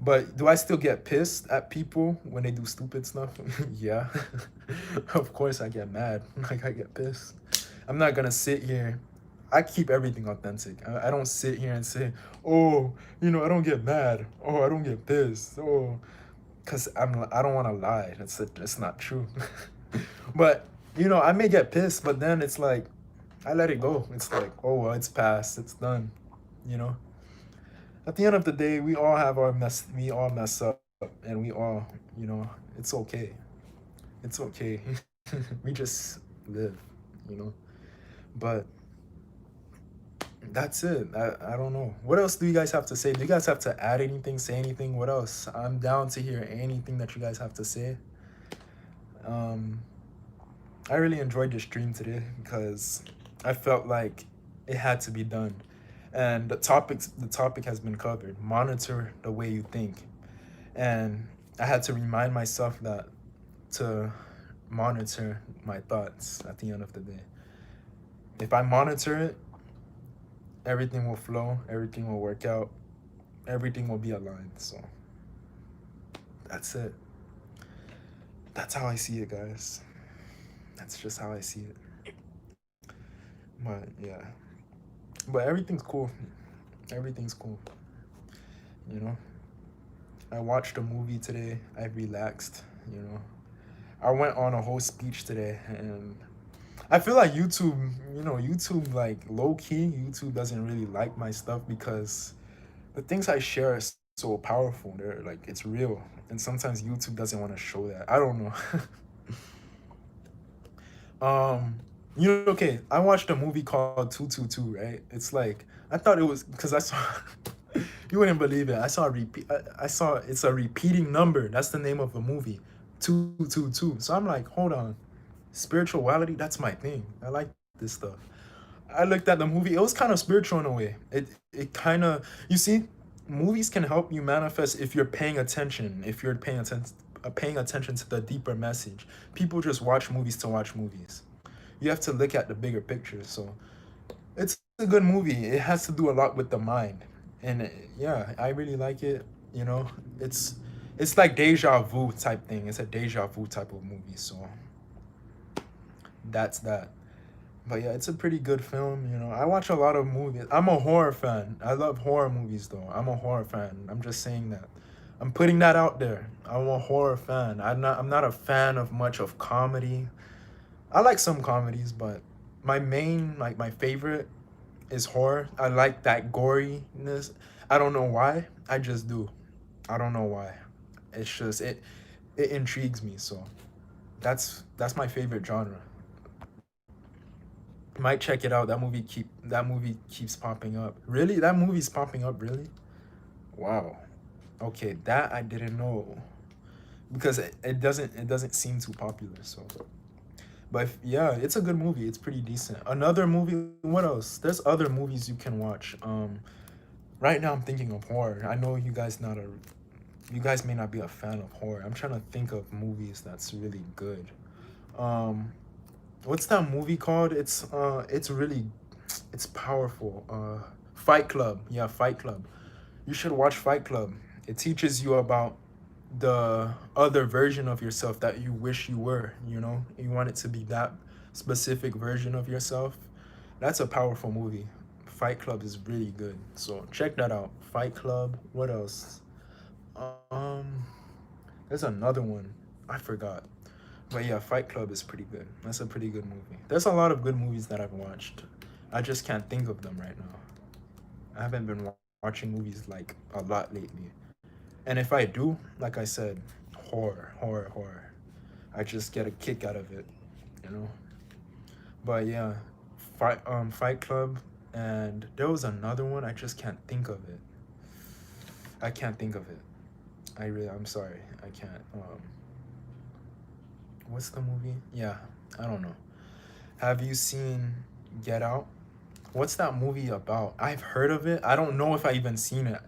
But do I still get pissed at people when they do stupid stuff? Yeah. Of course I get mad. Like I get pissed. I'm not gonna sit here I keep everything authentic. I don't sit here and say, oh, I don't get mad. Oh, I don't get pissed. Oh, because I don't want to lie. It's not true. But I may get pissed, but then it's like I let it go. It's like, oh well, it's past. It's done. You know. At the end of the day, we all have our mess. We all mess up, and we all, it's okay. It's okay. We just live. You know. But that's it. I don't know. What else do you guys have to say? Do you guys have to add anything, say anything? What else? I'm down to hear anything that you guys have to say. Um, I really enjoyed the stream today because I felt like it had to be done. And the topic has been covered. Monitor the way you think. And I had to remind myself that to monitor my thoughts at the end of the day. If I monitor it, everything will flow, everything will work out, everything will be aligned. So that's it. That's how I see it, guys. That's just how I see it. But yeah. But everything's cool. Everything's cool. You know? I watched a movie today. I relaxed, you know. I went on a whole speech today and I feel like YouTube like low key, YouTube doesn't really like my stuff because the things I share are so powerful. They're like it's real. And sometimes YouTube doesn't want to show that. I don't know. Okay, I watched a movie called 222, right? It's like I thought it was because I saw you wouldn't believe it. I saw a repeat I saw it's a repeating number. That's the name of the movie. 222. So I'm like, hold on. Spirituality, that's my thing. I like this stuff. I looked at the movie. It was kind of spiritual in a way. It kind of you see, movies can help you manifest if you're paying attention. If you're paying attention to the deeper message. People just watch movies to watch movies. You have to look at the bigger picture. So it's a good movie. It has to do a lot with the mind, and yeah, I really like it. You know, it's like deja vu type thing. It's a deja vu type of movie. So that's that. But yeah, it's a pretty good film. I watch a lot of movies. I'm a horror fan. I love horror movies though. I'm a horror fan. I'm just saying that. I'm putting that out there. I'm a horror fan. I'm not a fan of much of comedy. I like some comedies, but my favorite is horror. I like that goriness. I don't know why. I just do. I don't know why. It's just it intrigues me, so that's my favorite genre. Might check it out. That movie keeps popping up. Really? That movie's popping up, really? Wow. Okay, that I didn't know. Because it doesn't seem too popular, so but yeah, it's a good movie. It's pretty decent. Another movie, what else? There's other movies you can watch. Right now I'm thinking of horror. I know you guys may not be a fan of horror. I'm trying to think of movies that's really good. Um, what's that movie called? It's really it's powerful. Fight Club. Yeah, Fight Club. You should watch Fight Club. It teaches you about the other version of yourself that you wish you were, you want it to be that specific version of yourself. That's a powerful movie. Fight Club is really good, so check that out. Fight Club. What else? um there's another one. I forgot. But yeah, Fight Club is pretty good. That's a pretty good movie. There's a lot of good movies that I've watched. I just can't think of them right now. I haven't been watching movies like a lot lately. And if I do, like I said, horror, horror, horror. I just get a kick out of it, you know. But yeah, Fight Club, and there was another one. I just can't think of it. I can't think of it. I'm sorry. I can't. What's the movie? Yeah, I don't know. Have you seen Get Out? What's that movie about? I've heard of it. I don't know if I even seen it.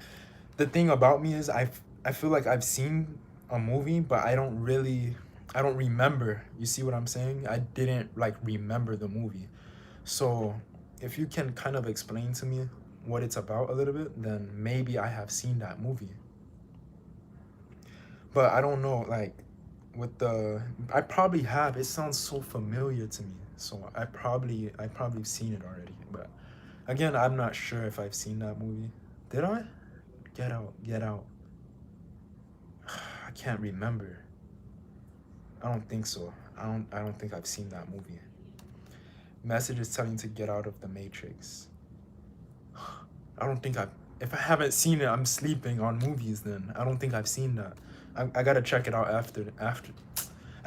The thing about me is I feel like I've seen a movie, but I don't remember. You see what I'm saying? I didn't like remember the movie. So if you can kind of explain to me what it's about a little bit, then maybe I have seen that movie. But I don't know, like with the I probably have. It sounds so familiar to me. So I probably seen it already, but Again, I'm not sure if I've seen that movie. Did I? Get Out, Get Out. I can't remember. I don't think so. I don't think I've seen that movie. Message is telling to get out of the Matrix. I don't think I've if I haven't seen it, I'm sleeping on movies then. I don't think I've seen that. I gotta check it out after I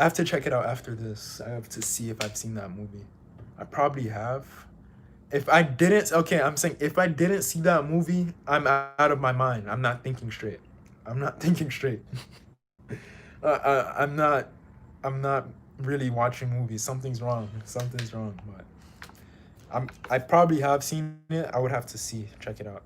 have to check it out after this. I have to see if I've seen that movie. I probably have. If I didn't, okay, I'm saying if I didn't see that movie, I'm out of my mind. I'm not thinking straight. I'm not thinking straight. I'm not. I'm not really watching movies. Something's wrong. Something's wrong. But I probably have seen it. I would have to see, check it out.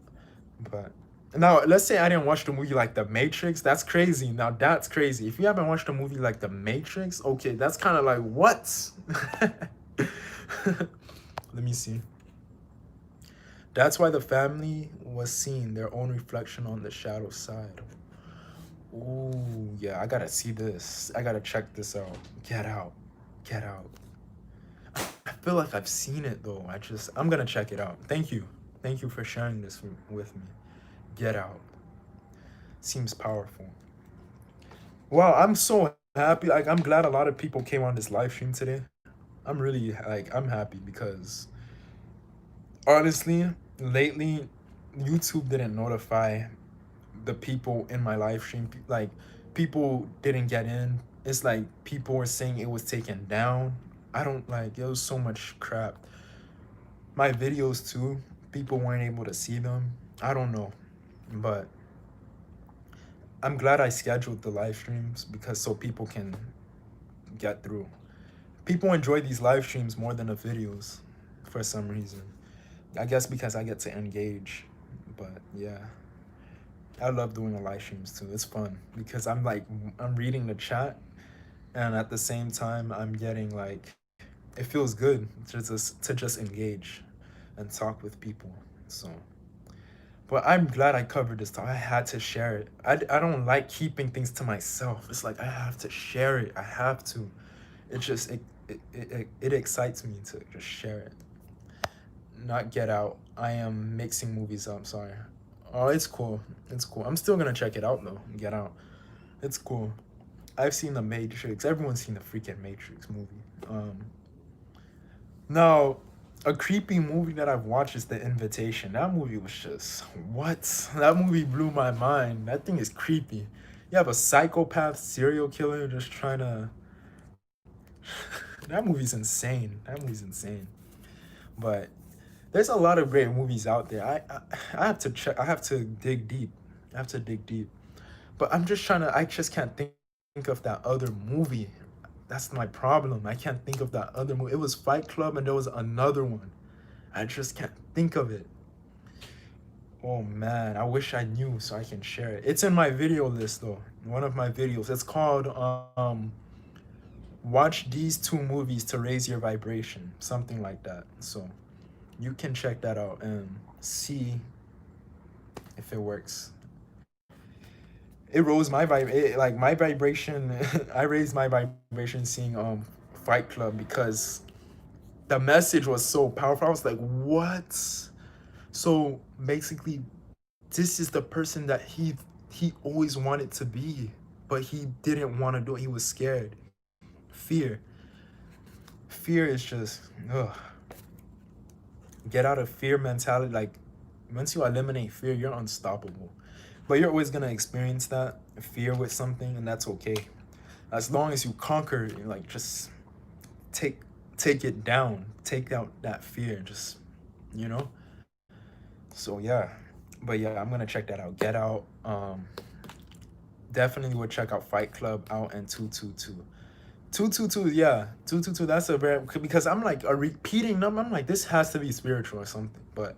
But now, let's say I didn't watch the movie like The Matrix. That's crazy. Now that's crazy. If you haven't watched a movie like The Matrix, okay, that's kind of like what? Let me see. That's why the family was seeing their own reflection on the shadow side. Ooh, yeah, I gotta see this. I gotta check this out. Get Out. Get Out. I feel like I've seen it though. I'm gonna check it out. Thank you. Thank you for sharing this with me. Get Out. Seems powerful. Wow, I'm so happy. Like, I'm glad a lot of people came on this live stream today. I'm really, like, I'm happy because honestly, lately, YouTube didn't notify the people in my live stream. Like, people didn't get in. It's like people were saying it was taken down. I don't like, it was so much crap. My videos too, people weren't able to see them. I don't know, but I'm glad I scheduled the live streams because so people can get through. People enjoy these live streams more than the videos for some reason. I guess because I get to engage. But yeah, I love doing the live streams too. It's fun because I'm reading the chat, and at the same time I'm getting like, it feels good to just engage and talk with people. So, but I'm glad I covered this. I had to share it. I don't like keeping things to myself. It's like I have to share it. I have to. It just it excites me to just share it. Not Get Out. I am mixing movies up. Sorry. Oh, it's cool. It's cool. I'm still gonna check it out though. Get Out. It's cool. I've seen the Matrix. Everyone's seen the freaking Matrix movie. Now, a creepy movie that I've watched is The Invitation. That movie was just what? That movie blew my mind. That thing is creepy. You have a psychopath serial killer just trying to. That movie's insane. That movie's insane. But there's a lot of great movies out there. I have to check. I have to dig deep. I have to dig deep. But I'm just trying to. I just can't think of that other movie. That's my problem. I can't think of that other movie. It was Fight Club, and there was another one. I just can't think of it. Oh man, I wish I knew so I can share it. It's in my video list though. One of my videos. It's called watch these two movies to raise your vibration, something like that. So you can check that out and see if it works. It rose my like my vibration. I raised my vibration seeing Fight Club because the message was so powerful. I was like, what? So basically, this is the person that he always wanted to be, but he didn't want to do it. He was scared. Fear. Fear is just ugh. Get out of fear mentality. Like once you eliminate fear, you're unstoppable. But you're always gonna experience that fear with something, and that's okay. As long as you conquer, like just take it down, take out that fear, just you know. So yeah, but yeah, I'm gonna check that out. Get Out. Definitely would check out Fight Club, Out, and 222. 222, yeah, 222. That's a very because I'm like a repeating number. I'm like this has to be spiritual or something, but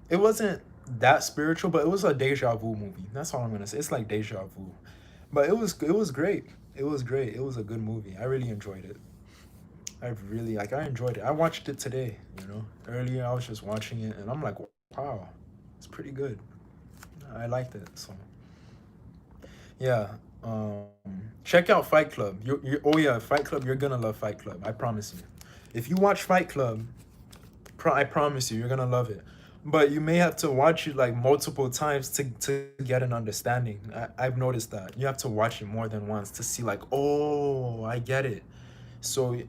it wasn't that spiritual. But it was a deja vu movie. That's all I'm gonna say. It's like deja vu, but it was great. It was great. It was a good movie. I really enjoyed it. I enjoyed it. I watched it today. Earlier I was just watching it, and I'm like, wow, it's pretty good. I liked it. So yeah. Um, Check out Fight Club. Oh yeah, Fight Club. You're gonna love Fight Club. I promise you. If you watch Fight Club, I promise you, you're gonna love it. but you may have to watch it like multiple times to get an understanding. I've noticed that you have to watch it more than once to see like, oh, I get it. So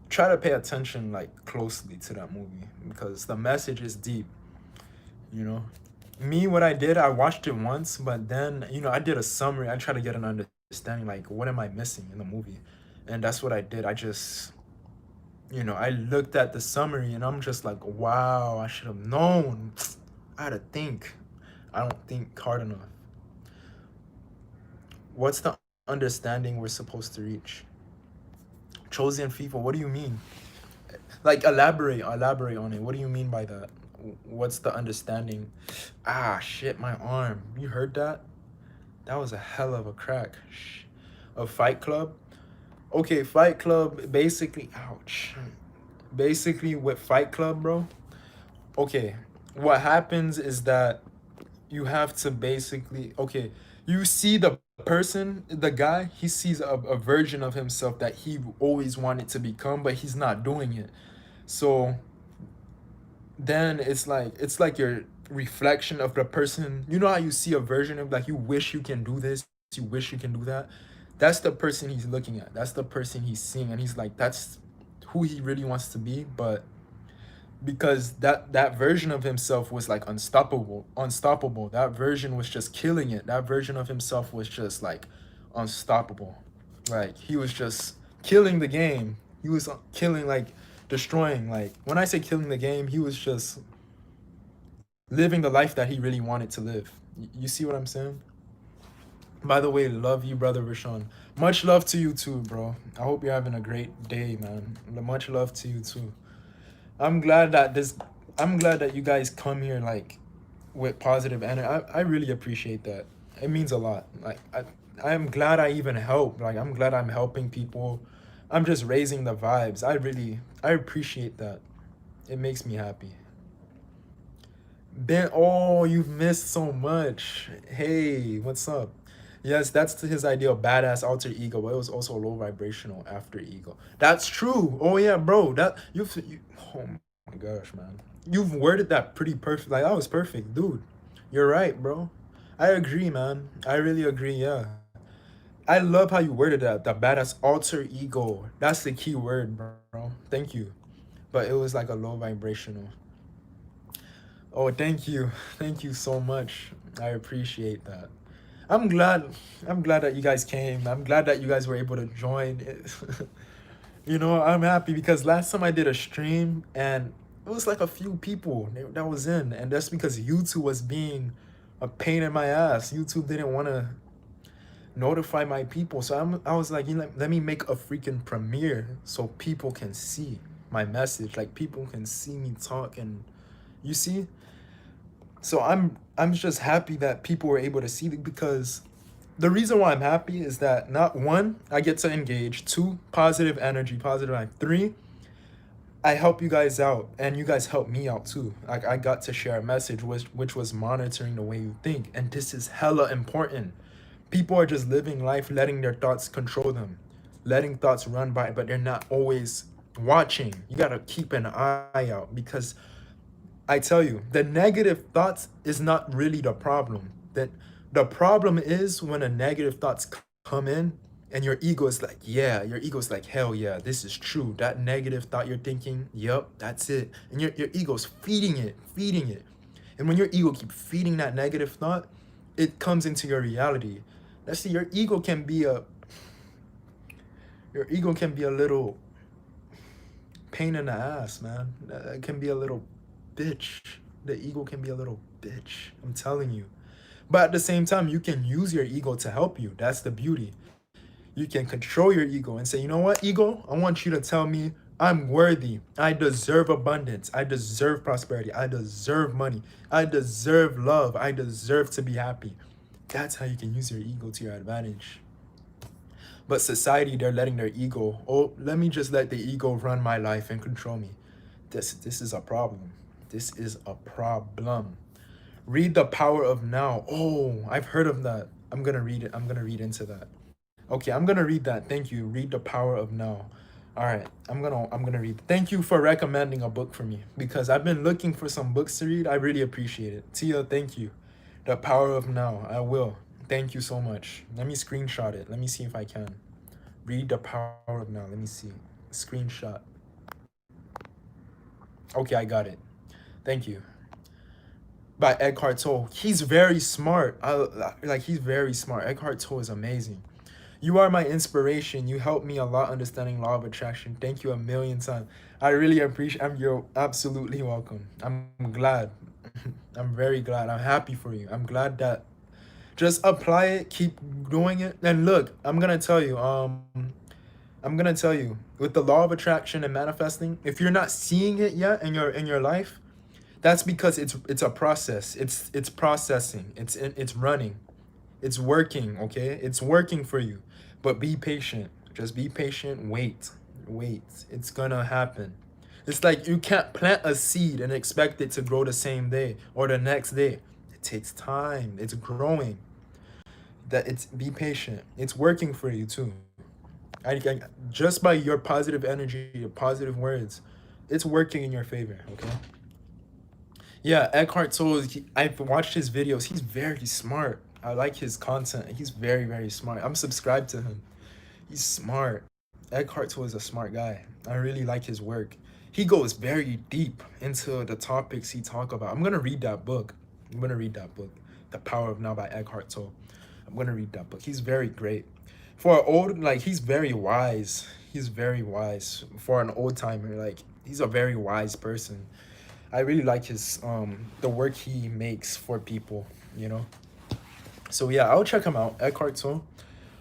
try to pay attention like closely to that movie because the message is deep, you know. Me, what I did, I watched it once, but then, I did a summary. I try to get an understanding like what am I missing in the movie, and that's what I did. I just, I looked at the summary and I'm just like, wow, I should have known. I had to think. I don't think hard enough. What's the understanding we're supposed to reach? Chosen FIFA, what do you mean? Like elaborate on it. What do you mean by that? What's the understanding? Ah, shit, my arm. You heard that? That was a hell of a crack. A Fight Club? Okay, Fight Club, basically, ouch. Basically, with Fight Club, bro, okay, what happens is that you have to basically, okay, you see the person, the guy, he sees a version of himself that he always wanted to become, but he's not doing it. So then it's like your reflection of the person. You know how you see a version of, like, you wish you can do this, you wish you can do that. That's the person he's looking at. That's the person he's seeing, and he's like, that's who he really wants to be. But because that version of himself was like unstoppable, that version was just killing it. That version of himself was just like unstoppable. Like he was just killing the game. He was killing, like, destroying. Like when I say killing the game, he was just living the life that he really wanted to live. You see what I'm saying? By the way, love you, brother Rashawn. Much love to you too, bro. I hope you're having a great day, man. Much love to you too. I'm glad that this I'm glad that you guys come here like with positive energy. I really appreciate that. It means a lot. Like I'm glad I even help. Like I'm glad I'm helping people. I'm just raising the vibes. I appreciate that. It makes me happy. Ben, oh, you've missed so much. Hey, what's up? Yes, that's his idea of badass alter ego, but it was also low vibrational after ego. That's true. Oh yeah, bro. Oh my gosh, man. You've worded that pretty perfect. Like that was perfect, dude. You're right, bro. I agree, man. I really agree. Yeah. I love how you worded that. The badass alter ego. That's the key word, bro. Thank you. But it was like a low vibrational. Oh, thank you. Thank you so much. I appreciate that. I'm glad I'm glad that you guys came. I'm glad that you guys were able to join. I'm happy because last time I did a stream and it was like a few people that was in, and that's because YouTube was being a pain in my ass. YouTube didn't want to notify my people. So I was like, let me make a freaking premiere so people can see my message. Like people can see me talk, and you see? So I'm just happy that people were able to see it, because the reason why I'm happy is that, not one, I get to engage, two, positive energy, positive vibe, three, I help you guys out and you guys help me out too. Like I got to share a message which was monitoring the way you think, and this is hella important. People are just living life letting their thoughts control them, letting thoughts run by, but they're not always watching. You got to keep an eye out, because I tell you, the negative thoughts is not really the problem. That the problem is when a negative thoughts come in and your ego is like, yeah, your ego is like, hell yeah, this is true. That negative thought you're thinking, yep, that's it. And your ego's feeding it, feeding it. And when your ego keep feeding that negative thought, it comes into your reality. Let's see, your ego can be a little pain in the ass, man. It can be a little bitch. The ego can be a little bitch. I'm telling you. But at the same time, you can use your ego to help you. That's the beauty. You can control your ego and say, you know what, ego? I want you to tell me I'm worthy. I deserve abundance. I deserve prosperity. I deserve money. I deserve love. I deserve to be happy. That's how you can use your ego to your advantage. But society, they're letting their ego, oh, let me just let the ego run my life and control me. This is a problem. This is a problem. Read The Power of Now. Oh, I've heard of that. I'm gonna read it. I'm gonna read into that. Okay, I'm gonna read that. Thank you. Read The Power of Now. All right, I'm gonna read. Thank you for recommending a book for me because I've been looking for some books to read. I really appreciate it. Tia, thank you. The Power of Now. I will. Thank you so much. Let me screenshot it. Let me see if I can. Read The Power of Now. Let me see. Screenshot. Okay, I got it. Thank you. By Eckhart Tolle. He's very smart. He's very smart. Eckhart Tolle is amazing. You are my inspiration. You helped me a lot understanding law of attraction. Thank you a million times. I really appreciate. You're absolutely welcome. I'm glad. I'm very glad. I'm happy for you. I'm glad that just apply it, keep doing it. And look, I'm gonna tell you, with the law of attraction and manifesting, if you're not seeing it yet in your life, that's because it's a process. It's processing. It's running. It's working, okay? It's working for you. But be patient. Just be patient. Wait. It's gonna happen. It's like you can't plant a seed and expect it to grow the same day or the next day. It takes time. It's growing. Be patient. It's working for you too. I just by your positive energy, your positive words, it's working in your favor, okay? Yeah, Eckhart Tolle, I've watched his videos. He's very smart. I like his content. He's very, very smart. I'm subscribed to him. He's smart. Eckhart Tolle is a smart guy. I really like his work. He goes very deep into the topics he talk about. I'm gonna read that book. I'm gonna read that book, The Power of Now by Eckhart Tolle. I'm gonna read that book. He's very great. For an old, he's very wise. He's very wise for an old timer. Like he's a very wise person. I really like his the work he makes for people, you know. So yeah, I'll check him out. Eckhart Tolle.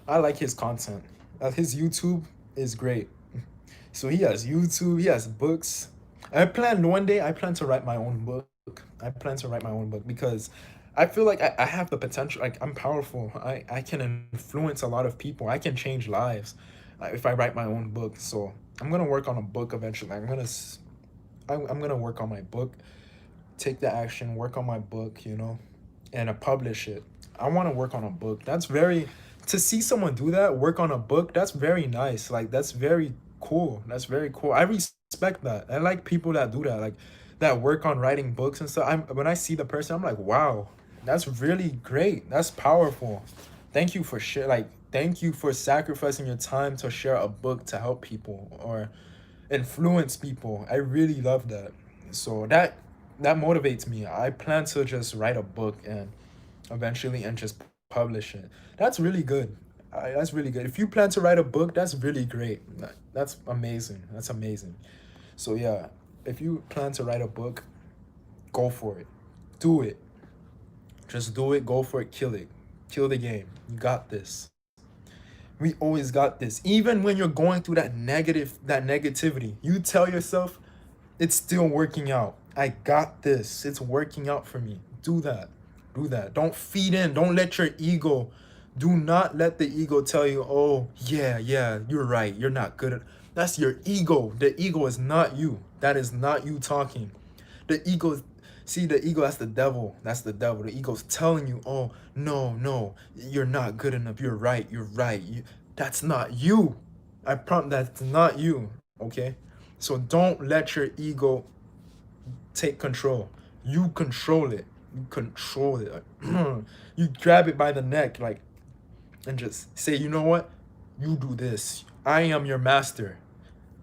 I like his content. His YouTube is great. So he has YouTube, he has books. I plan to write my own book. I plan to write my own book because I feel like I have the potential, like I'm powerful. I can influence a lot of people. I can change lives if I write my own book. So I'm gonna work on a book eventually. I'm gonna work on my book, take the action, work on my book, you know, and publish it. I want to work on a book. That's very to see someone do that, work on a book. That's very nice. Like that's very cool. That's very cool. I respect that. I like people that do that, like that work on writing books and stuff. I'm when I see the person, I'm like, wow, that's really great. That's powerful. Thank you for share. Like, thank you for sacrificing your time to share a book to help people or influence people. I really love that. So that motivates me. I plan to just write a book and eventually and just publish it. That's really good. That's really good. If you plan to write a book, that's really great. That's amazing. That's amazing. So yeah, if you plan to write a book, go for it. Do it. Just do it. Go for it. Kill it. Kill the game. You got this. We always got this. Even when you're going through that negativity, you tell yourself, it's still working out. I got this. It's working out for me. Do that. Do that. Don't feed in. Don't let your ego, do not let the ego tell you, oh, yeah, you're right. You're not good at. That's your ego. The ego is not you. That is not you talking. The ego, see, the ego, that's the devil. That's the devil. The ego's telling you, oh, no, you're not good enough. You're right. That's not you. I promise that's not you. Okay? So don't let your ego take control. You control it. You control it. You grab it by the neck, like, and just say, you know what? You do this. I am your master.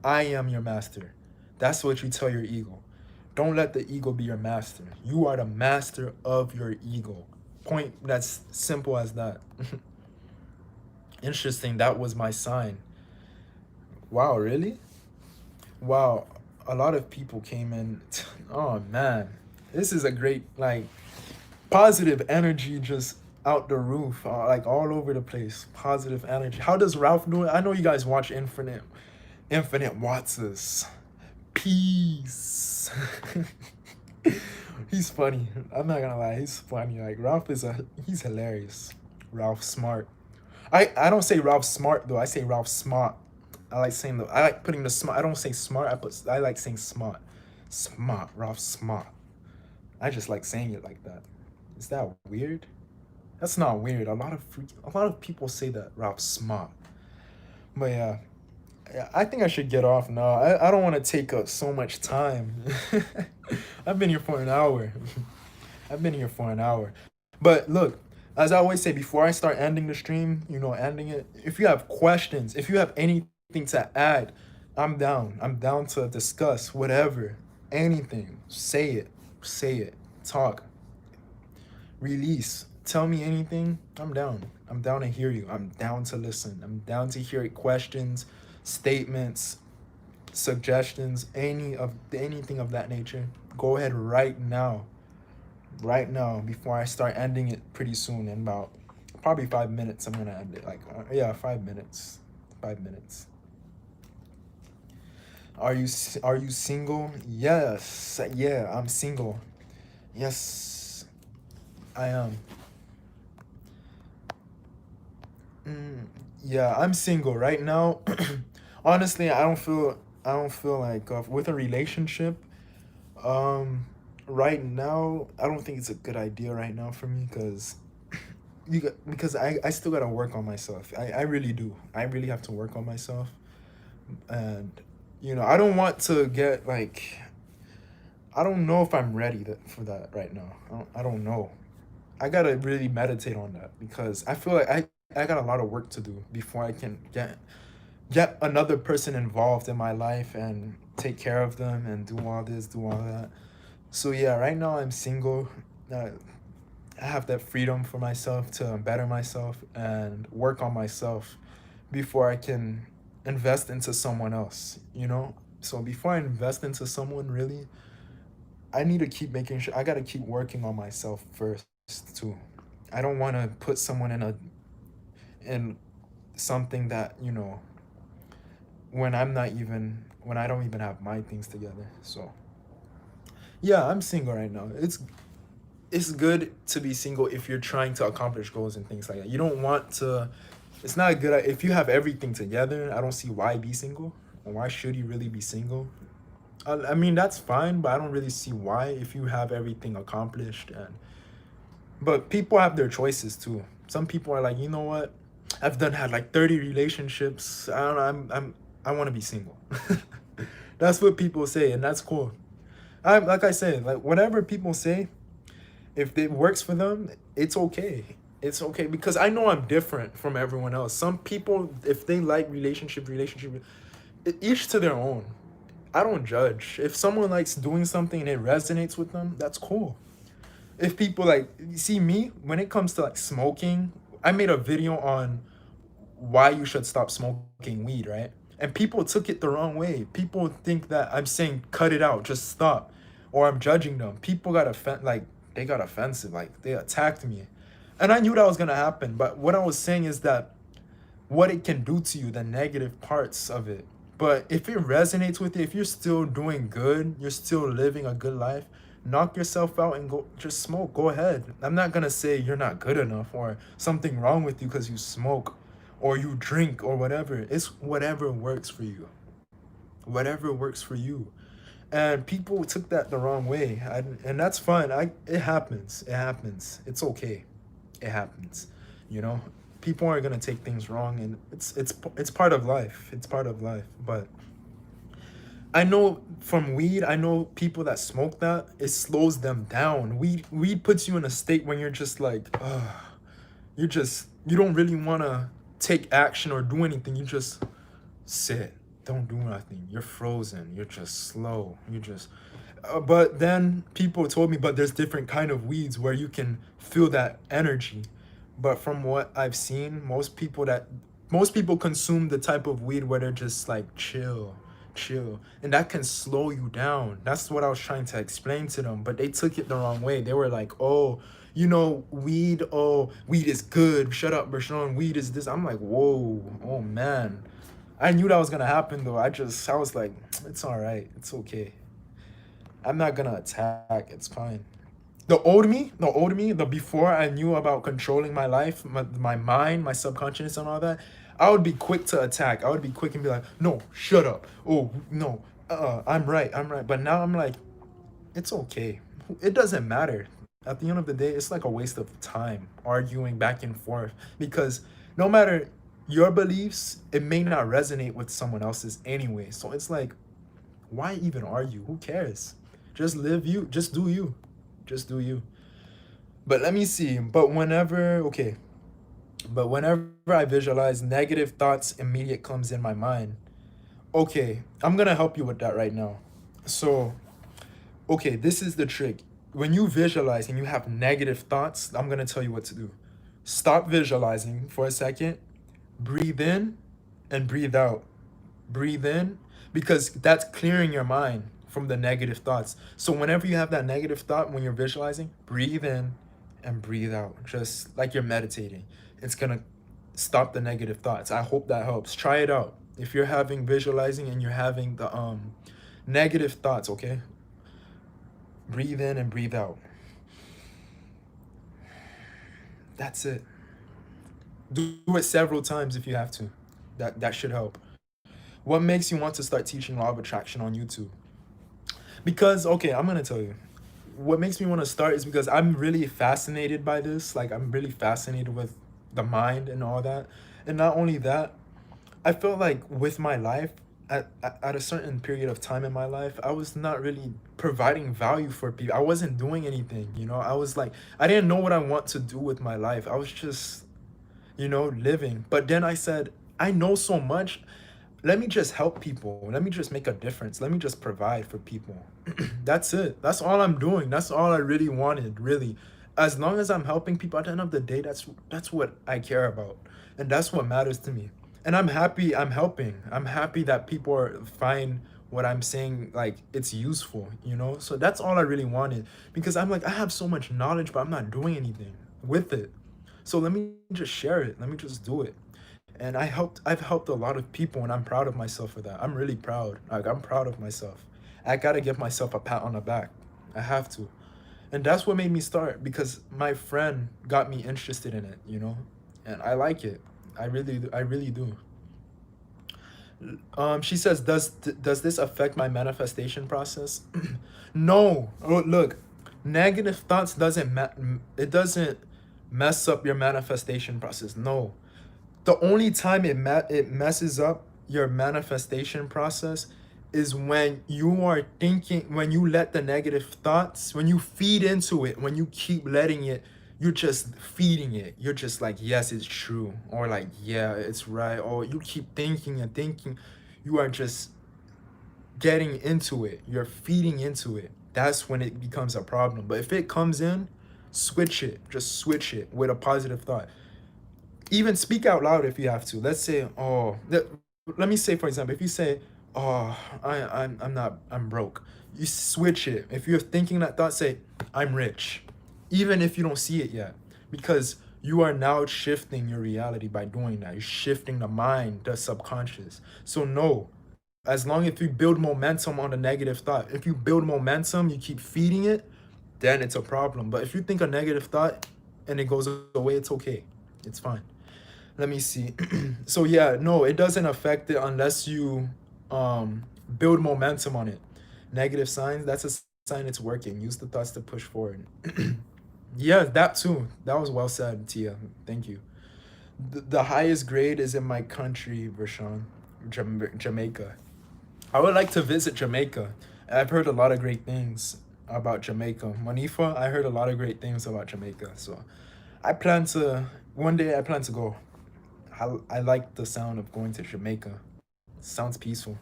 I am your master. That's what you tell your ego. Don't let the ego be your master. You are the master of your ego. Point. That's simple as that. Interesting. That was my sign. Wow, really? Wow. A lot of people came in. Oh man. This is a great, like, positive energy just out the roof, like all over the place. Positive energy. How does Ralph do it? I know you guys watch Infinite Watsons. Peace. He's funny. I'm not gonna lie, he's funny. Like he's hilarious. Ralph Smart. I don't say Ralph Smart though. I say Ralph Smart. I like putting the smart. I don't say smart. I like saying smart. Smart. Ralph Smart. I just like saying it like that. Is that weird? That's not weird. A lot of people say that Ralph Smart. But yeah, Yeah, I think I should get off now. I don't want to take up so much time. I've been here for an hour. I've been here for an hour. But look, as I always say, before I start ending the stream, ending it, if you have questions, if you have anything to add, I'm down. I'm down to discuss whatever, anything. Say it. Say it. Talk. Release. Tell me anything. I'm down. I'm down to hear you. I'm down to listen. I'm down to hear questions, statements, suggestions, anything of that nature. Go ahead right now. Right now, before I start ending it pretty soon in about probably 5 minutes. I'm gonna end it. Like yeah, 5 minutes. 5 minutes. Are you single? Yes. Yeah, I'm single. Yes, I am. Mm, yeah, I'm single right now. Honestly, I don't feel like with a relationship. Um, right now, I don't think it's a good idea right now for me because I still gotta work on myself. I really do. I really have to work on myself, and I don't want to get like I don't know if I'm ready for that right now. I don't know. I gotta really meditate on that because I feel like I got a lot of work to do before I can get another person involved in my life and take care of them and do all this, do all that. So yeah, right now I'm single. Uh, I have that freedom for myself to better myself and work on myself before I can invest into someone else. So before I invest into someone, really, I need to keep making sure I gotta keep working on myself first too. I don't want to put someone in something that when I don't even have my things together. So yeah, I'm single right now. It's good to be single if you're trying to accomplish goals and things like that. You don't want to. It's not good if you have everything together. I don't see why be single. And why should you really be single? I mean that's fine, but I don't really see why if you have everything accomplished. But people have their choices too. Some people are like, you know what? I've done had like 30 relationships. I don't know. I want to be single. That's what people say, and that's cool. I like I said, like whatever people say, if it works for them, it's okay. It's okay because I know I'm different from everyone else. Some people, if they like relationship, each to their own. I don't judge. If someone likes doing something and it resonates with them, that's cool. If people like you see me when it comes to like smoking, I made a video on why you should stop smoking weed, right? And people took it the wrong way. People think that I'm saying cut it out, just stop, or I'm judging them. People got like they got offensive, like they attacked me, and I knew that was gonna happen. But what I was saying is that what it can do to you, the negative parts of it. But if it resonates with you, if you're still doing good, you're still living a good life, knock yourself out and go just smoke. Go ahead. I'm not gonna say you're not good enough or something wrong with you because you smoke or you drink or whatever. It's whatever works for you. Whatever works for you. And people took that the wrong way. And that's fine. It happens. It happens. It's okay. It happens. You know, people are gonna take things wrong, and it's part of life. It's part of life. But I know from weed, I know people that smoke that it slows them down. Weed puts you in a state when you're just like, you don't really wanna take action or do anything. You just sit, don't do nothing. You're frozen. You're just slow. You just but then people told me, but there's different kind of weeds where you can feel that energy. But from what I've seen, most people consume the type of weed where they're just like chill, and that can slow you down. That's what I was trying to explain to them, but they took it the wrong way. They were like, oh, weed. Oh, weed is good. Shut up, Bershon. Weed is this. I'm like, whoa, oh man. I knew that was gonna happen though. I was like, it's all right. It's okay. I'm not gonna attack. It's fine. The before I knew about controlling my life, my mind, my subconscious, and all that, I would be quick to attack. I would be quick and be like, no, shut up. Oh, no, I'm right. I'm right. But now I'm like, it's okay. It doesn't matter. At the end of the day, it's like a waste of time arguing back and forth because no matter. your beliefs, it may not resonate with someone else's anyway. So it's like, why even argue? Who cares? Just live you. Just do you. Just do you. But let me see. But whenever I visualize negative thoughts, immediate comes in my mind. Okay, I'm gonna help you with that right now. So, okay, this is the trick. When you visualize and you have negative thoughts, I'm gonna tell you what to do. Stop visualizing for a second, breathe in and breathe out. Breathe in, because that's clearing your mind from the negative thoughts. So whenever you have that negative thought when you're visualizing, breathe in and breathe out, just like you're meditating. It's gonna stop the negative thoughts. I hope that helps. Try it out. If you're having visualizing and you're having the negative thoughts, okay? Breathe in and breathe out. That's it. Do it several times if you have to. That should help. What makes you want to start teaching law of attraction on YouTube? Because, okay, I'm gonna tell you. What makes me want to start is because I'm really fascinated by this. Like, I'm really fascinated with the mind and all that. And not only that, I felt like with my life, at a certain period of time in my life, I was not really providing value for people. I wasn't doing anything, you know? I was like, I didn't know what I want to do with my life. I was just, living. But then I said, I know so much. Let me just help people. Let me just make a difference. Let me just provide for people. That's it. That's all I'm doing. That's all I really wanted, really. As long as I'm helping people at the end of the day, that's what I care about. And that's what matters to me. And I'm happy I'm helping. I'm happy that people find what I'm saying, like, it's useful. So that's all I really wanted. Because I'm like, I have so much knowledge, but I'm not doing anything with it. So let me just share it. Let me just do it. And I've helped a lot of people, and I'm proud of myself for that. I'm really proud. Like, I'm proud of myself. I gotta give myself a pat on the back. I have to. And that's what made me start, because my friend got me interested in it. And I like it. I really do. She says, does this affect my manifestation process? No. Oh, look, negative thoughts it doesn't mess up your manifestation process. No. The only time it messes up your manifestation process is when you are thinking, when you let the negative thoughts, when you feed into it, when you keep letting it, you're just feeding it. You're just like, yes, it's true, or like, yeah, it's right, or you keep thinking and thinking. You are just getting into it. You're feeding into it. That's when it becomes a problem. But if it comes in, switch it. Just switch it with a positive thought. Even speak out loud if you have to. Let's say, let me say, for example, if you say, oh, I'm broke. You switch it. If you're thinking that thought, say, I'm rich. Even if you don't see it yet. Because you are now shifting your reality by doing that. You're shifting the mind, the subconscious. So no, as long as you build momentum on a negative thought, if you build momentum, you keep feeding it, then it's a problem. But if you think a negative thought and it goes away, it's okay. It's fine. Let me see. So yeah, no, it doesn't affect it unless you build momentum on it. Negative signs, that's a sign it's working. Use the thoughts to push forward. Yeah, that too. That was well said, Tia. Thank you. The highest grade is in my country, Rashawn, Jamaica. I would like to visit Jamaica. I've heard a lot of great things about Jamaica. Manifa, I heard a lot of great things about Jamaica. So one day I plan to go. I like the sound of going to Jamaica. Sounds peaceful.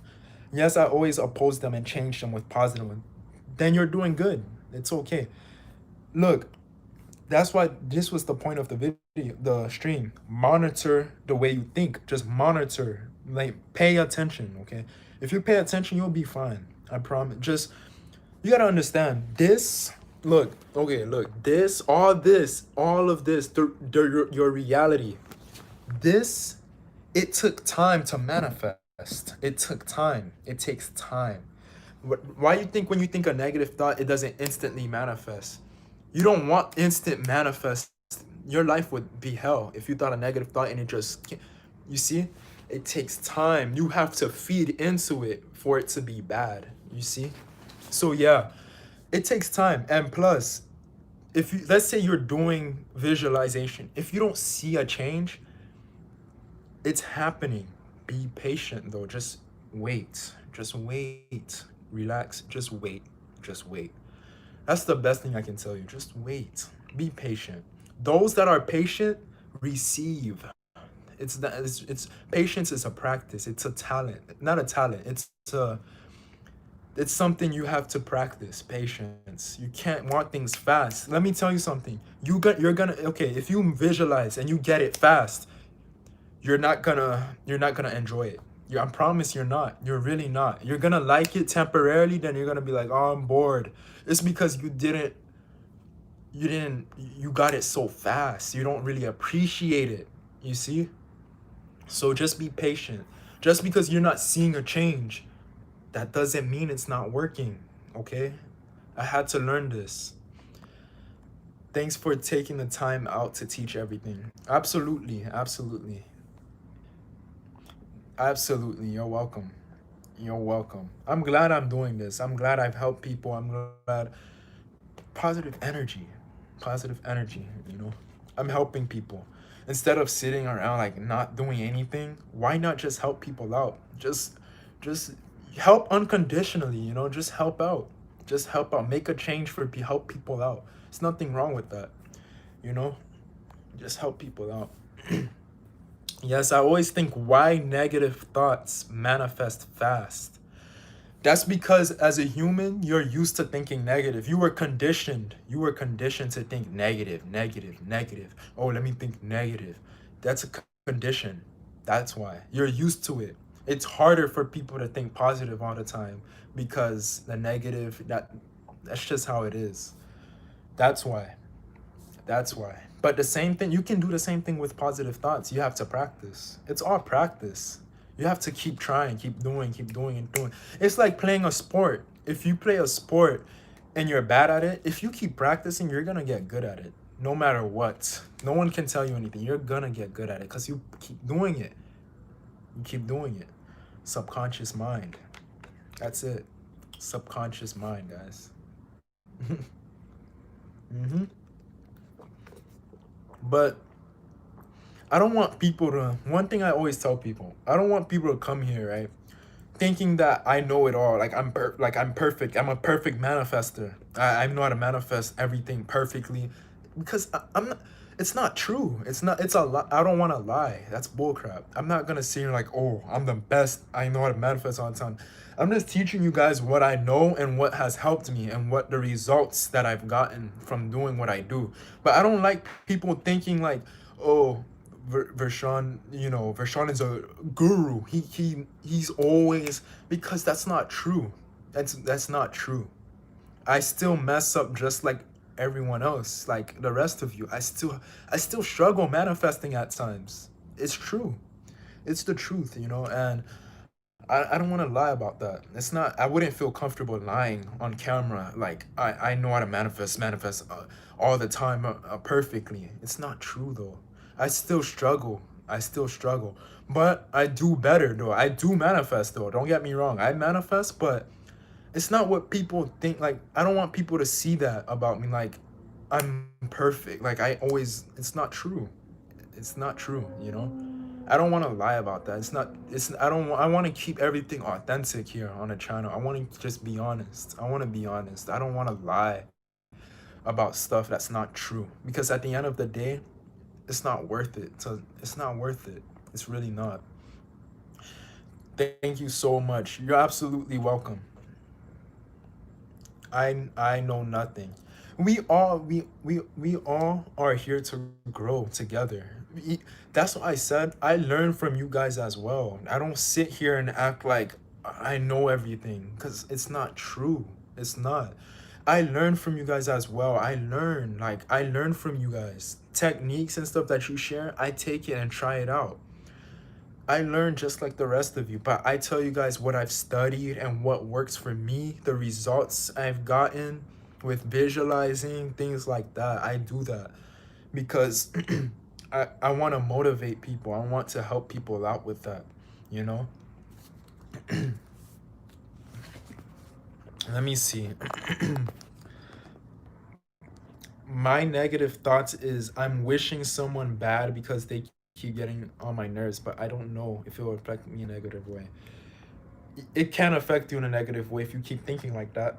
Yes, I always oppose them and change them with positive ones. Then you're doing good. It's okay. Look, that's why this was the point of the video, the stream. Monitor the way you think. Just monitor. Like, pay attention, okay? If you pay attention, you'll be fine. I promise. Just, you gotta understand this. Look, okay, look. All of this, your reality. This, it took time to manifest. It took time. It takes time. Why you think when you think a negative thought, it doesn't instantly manifest? You don't want instant manifest. Your life would be hell if you thought a negative thought and it just can't. You see, it takes time. You have to feed into it for it to be bad. You see? So yeah, it takes time. And plus, if you, let's say you're doing visualization, if you don't see a change, It's happening. Be patient though. Just wait. Just wait. Relax. Just wait. Just wait. That's the best thing I can tell you. Just wait. Be patient. Those that are patient receive. It's patience is a practice. It's a talent. Not a talent. It's something you have to practice. Patience. You can't want things fast. Let me tell you something. You're gonna okay, if you visualize and you get it fast, you're not gonna enjoy it. I promise you're not. You're really not. You're gonna like it temporarily, then you're gonna be like, oh, I'm bored. It's because you got it so fast. You don't really appreciate it. You see? So just be patient. Just because you're not seeing a change, that doesn't mean it's not working. Okay? I had to learn this. Thanks for taking the time out to teach everything. Absolutely, absolutely. Absolutely. You're welcome. You're welcome. I'm glad I'm doing this. I'm glad I've helped people. I'm glad. Positive energy. Positive energy, you know? I'm helping people. Instead of sitting around like not doing anything, why not just help people out? Just help unconditionally, you know? Just help out. Just help out. Make a change for help people out. There's nothing wrong with that, you know? Just help people out. Yes, I always think why negative thoughts manifest fast. That's because as a human, you're used to thinking negative. You were conditioned. You were conditioned to think negative, negative, negative. Oh, let me think negative. That's a condition. That's why. You're used to it. It's harder for people to think positive all the time because the negative that's just how it is. That's why. That's why. But the same thing, you can do the same thing with positive thoughts. You have to practice. It's all practice. You have to keep trying, keep doing and doing. It's like playing a sport. If you play a sport and you're bad at it, if you keep practicing, you're going to get good at it. No matter what. No one can tell you anything. You're going to get good at it because you keep doing it. You keep doing it. Subconscious mind. That's it. Subconscious mind, guys. hmm But I don't want people to. One thing I always tell people, I don't want people to come here, right, thinking that I know it all. Like I'm perfect. I'm a perfect manifester. I know how to manifest everything perfectly, because I'm not. It's not true. It's not. It's a lie. I don't want to lie. That's bullcrap. I'm not gonna sit here like, oh, I'm the best. I know how to manifest all the time. I'm just teaching you guys what I know and what has helped me and what the results that I've gotten from doing what I do. But I don't like people thinking like, oh, Vershawn, Vershawn is a guru. He's always, because that's not true. That's not true. I still mess up just like everyone else, like the rest of you. I still struggle manifesting at times. It's true. It's the truth, and I don't want to lie about that. It's not. I wouldn't feel comfortable lying on camera. Like I know how to manifest all the time perfectly. It's not true though. I still struggle. I still struggle, but I do better though. I do manifest though. Don't get me wrong. I manifest, but it's not what people think. Like I don't want people to see that about me. Like I'm perfect. Like I always. It's not true. It's not true. I don't want to lie about that. I want to keep everything authentic here on the channel. I want to just be honest. I want to be honest. I don't want to lie about stuff that's not true, because at the end of the day, it's not worth it. So it's not worth it. It's really not. Thank you so much. You're absolutely welcome. I know nothing. We all are here to grow together. That's what I said. I learn from you guys as well. I don't sit here and act like I know everything, because it's not true. It's not. I learn from you guys as well. I learn from you guys. Techniques and stuff that you share, I take it and try it out. I learn just like the rest of you, but I tell you guys what I've studied and what works for me, the results I've gotten with visualizing, things like that. I do that because I want to motivate people. I want to help people out with that, you know? Let me see. My negative thoughts is I'm wishing someone bad because they keep getting on my nerves, but I don't know if it will affect me in a negative way. It can affect you in a negative way if you keep thinking like that.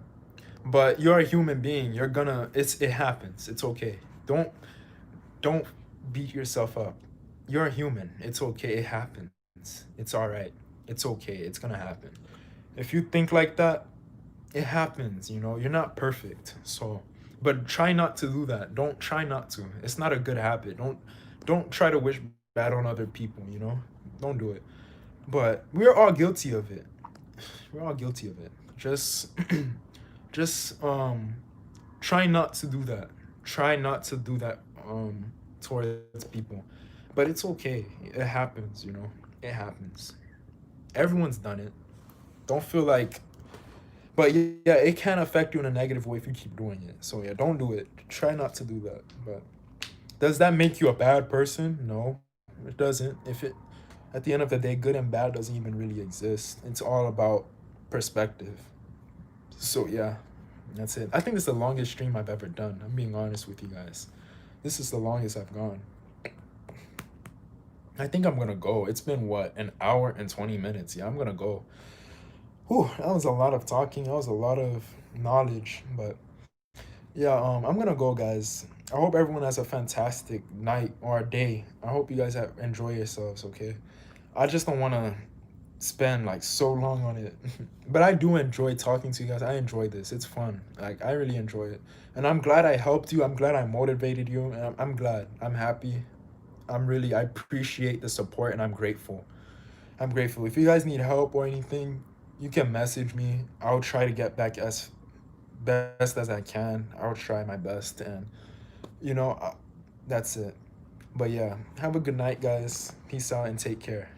But you're a human being. You're gonna. It happens. It's okay. Don't beat yourself up. You're a human. It's okay. It happens. It's all right. It's okay. It's gonna happen. If you think like that, it happens. You know, you're not perfect. So, but try not to do that. Don't try not to. It's not a good habit. Don't try to wish bad on other people. You know, don't do it. But we're all guilty of it. We're all guilty of it. Just, just try not to do that. Try not to do that towards people. But it's okay. It happens, you know. It happens. Everyone's done it. Don't feel like, but yeah, it can affect you in a negative way if you keep doing it. So yeah, don't do it. Try not to do that. But does that make you a bad person? No, it doesn't. If it at the end of the day, good and bad doesn't even really exist. It's all about perspective. So yeah, that's it. I think this is the longest stream I've ever done. I'm being honest with you guys. This is the longest I've gone. I think I'm gonna go. It's been what, an hour and 20 minutes. Yeah, I'm gonna go. Whew, that was a lot of talking. That was a lot of knowledge. But yeah, I'm gonna go, guys. I hope everyone has a fantastic night or a day. I hope you guys have enjoy yourselves, okay? I just don't wanna spend like so long on it. But I do enjoy talking to you guys. I enjoy this. It's fun. Like I really enjoy it. And I'm glad I helped you. I'm glad I motivated you. And I'm glad. I'm happy. I appreciate the support and I'm grateful. I'm grateful. If you guys need help or anything, you can message me. I'll try to get back as best as I can. I'll try my best and you know, that's it. But yeah, have a good night, guys. Peace out and take care.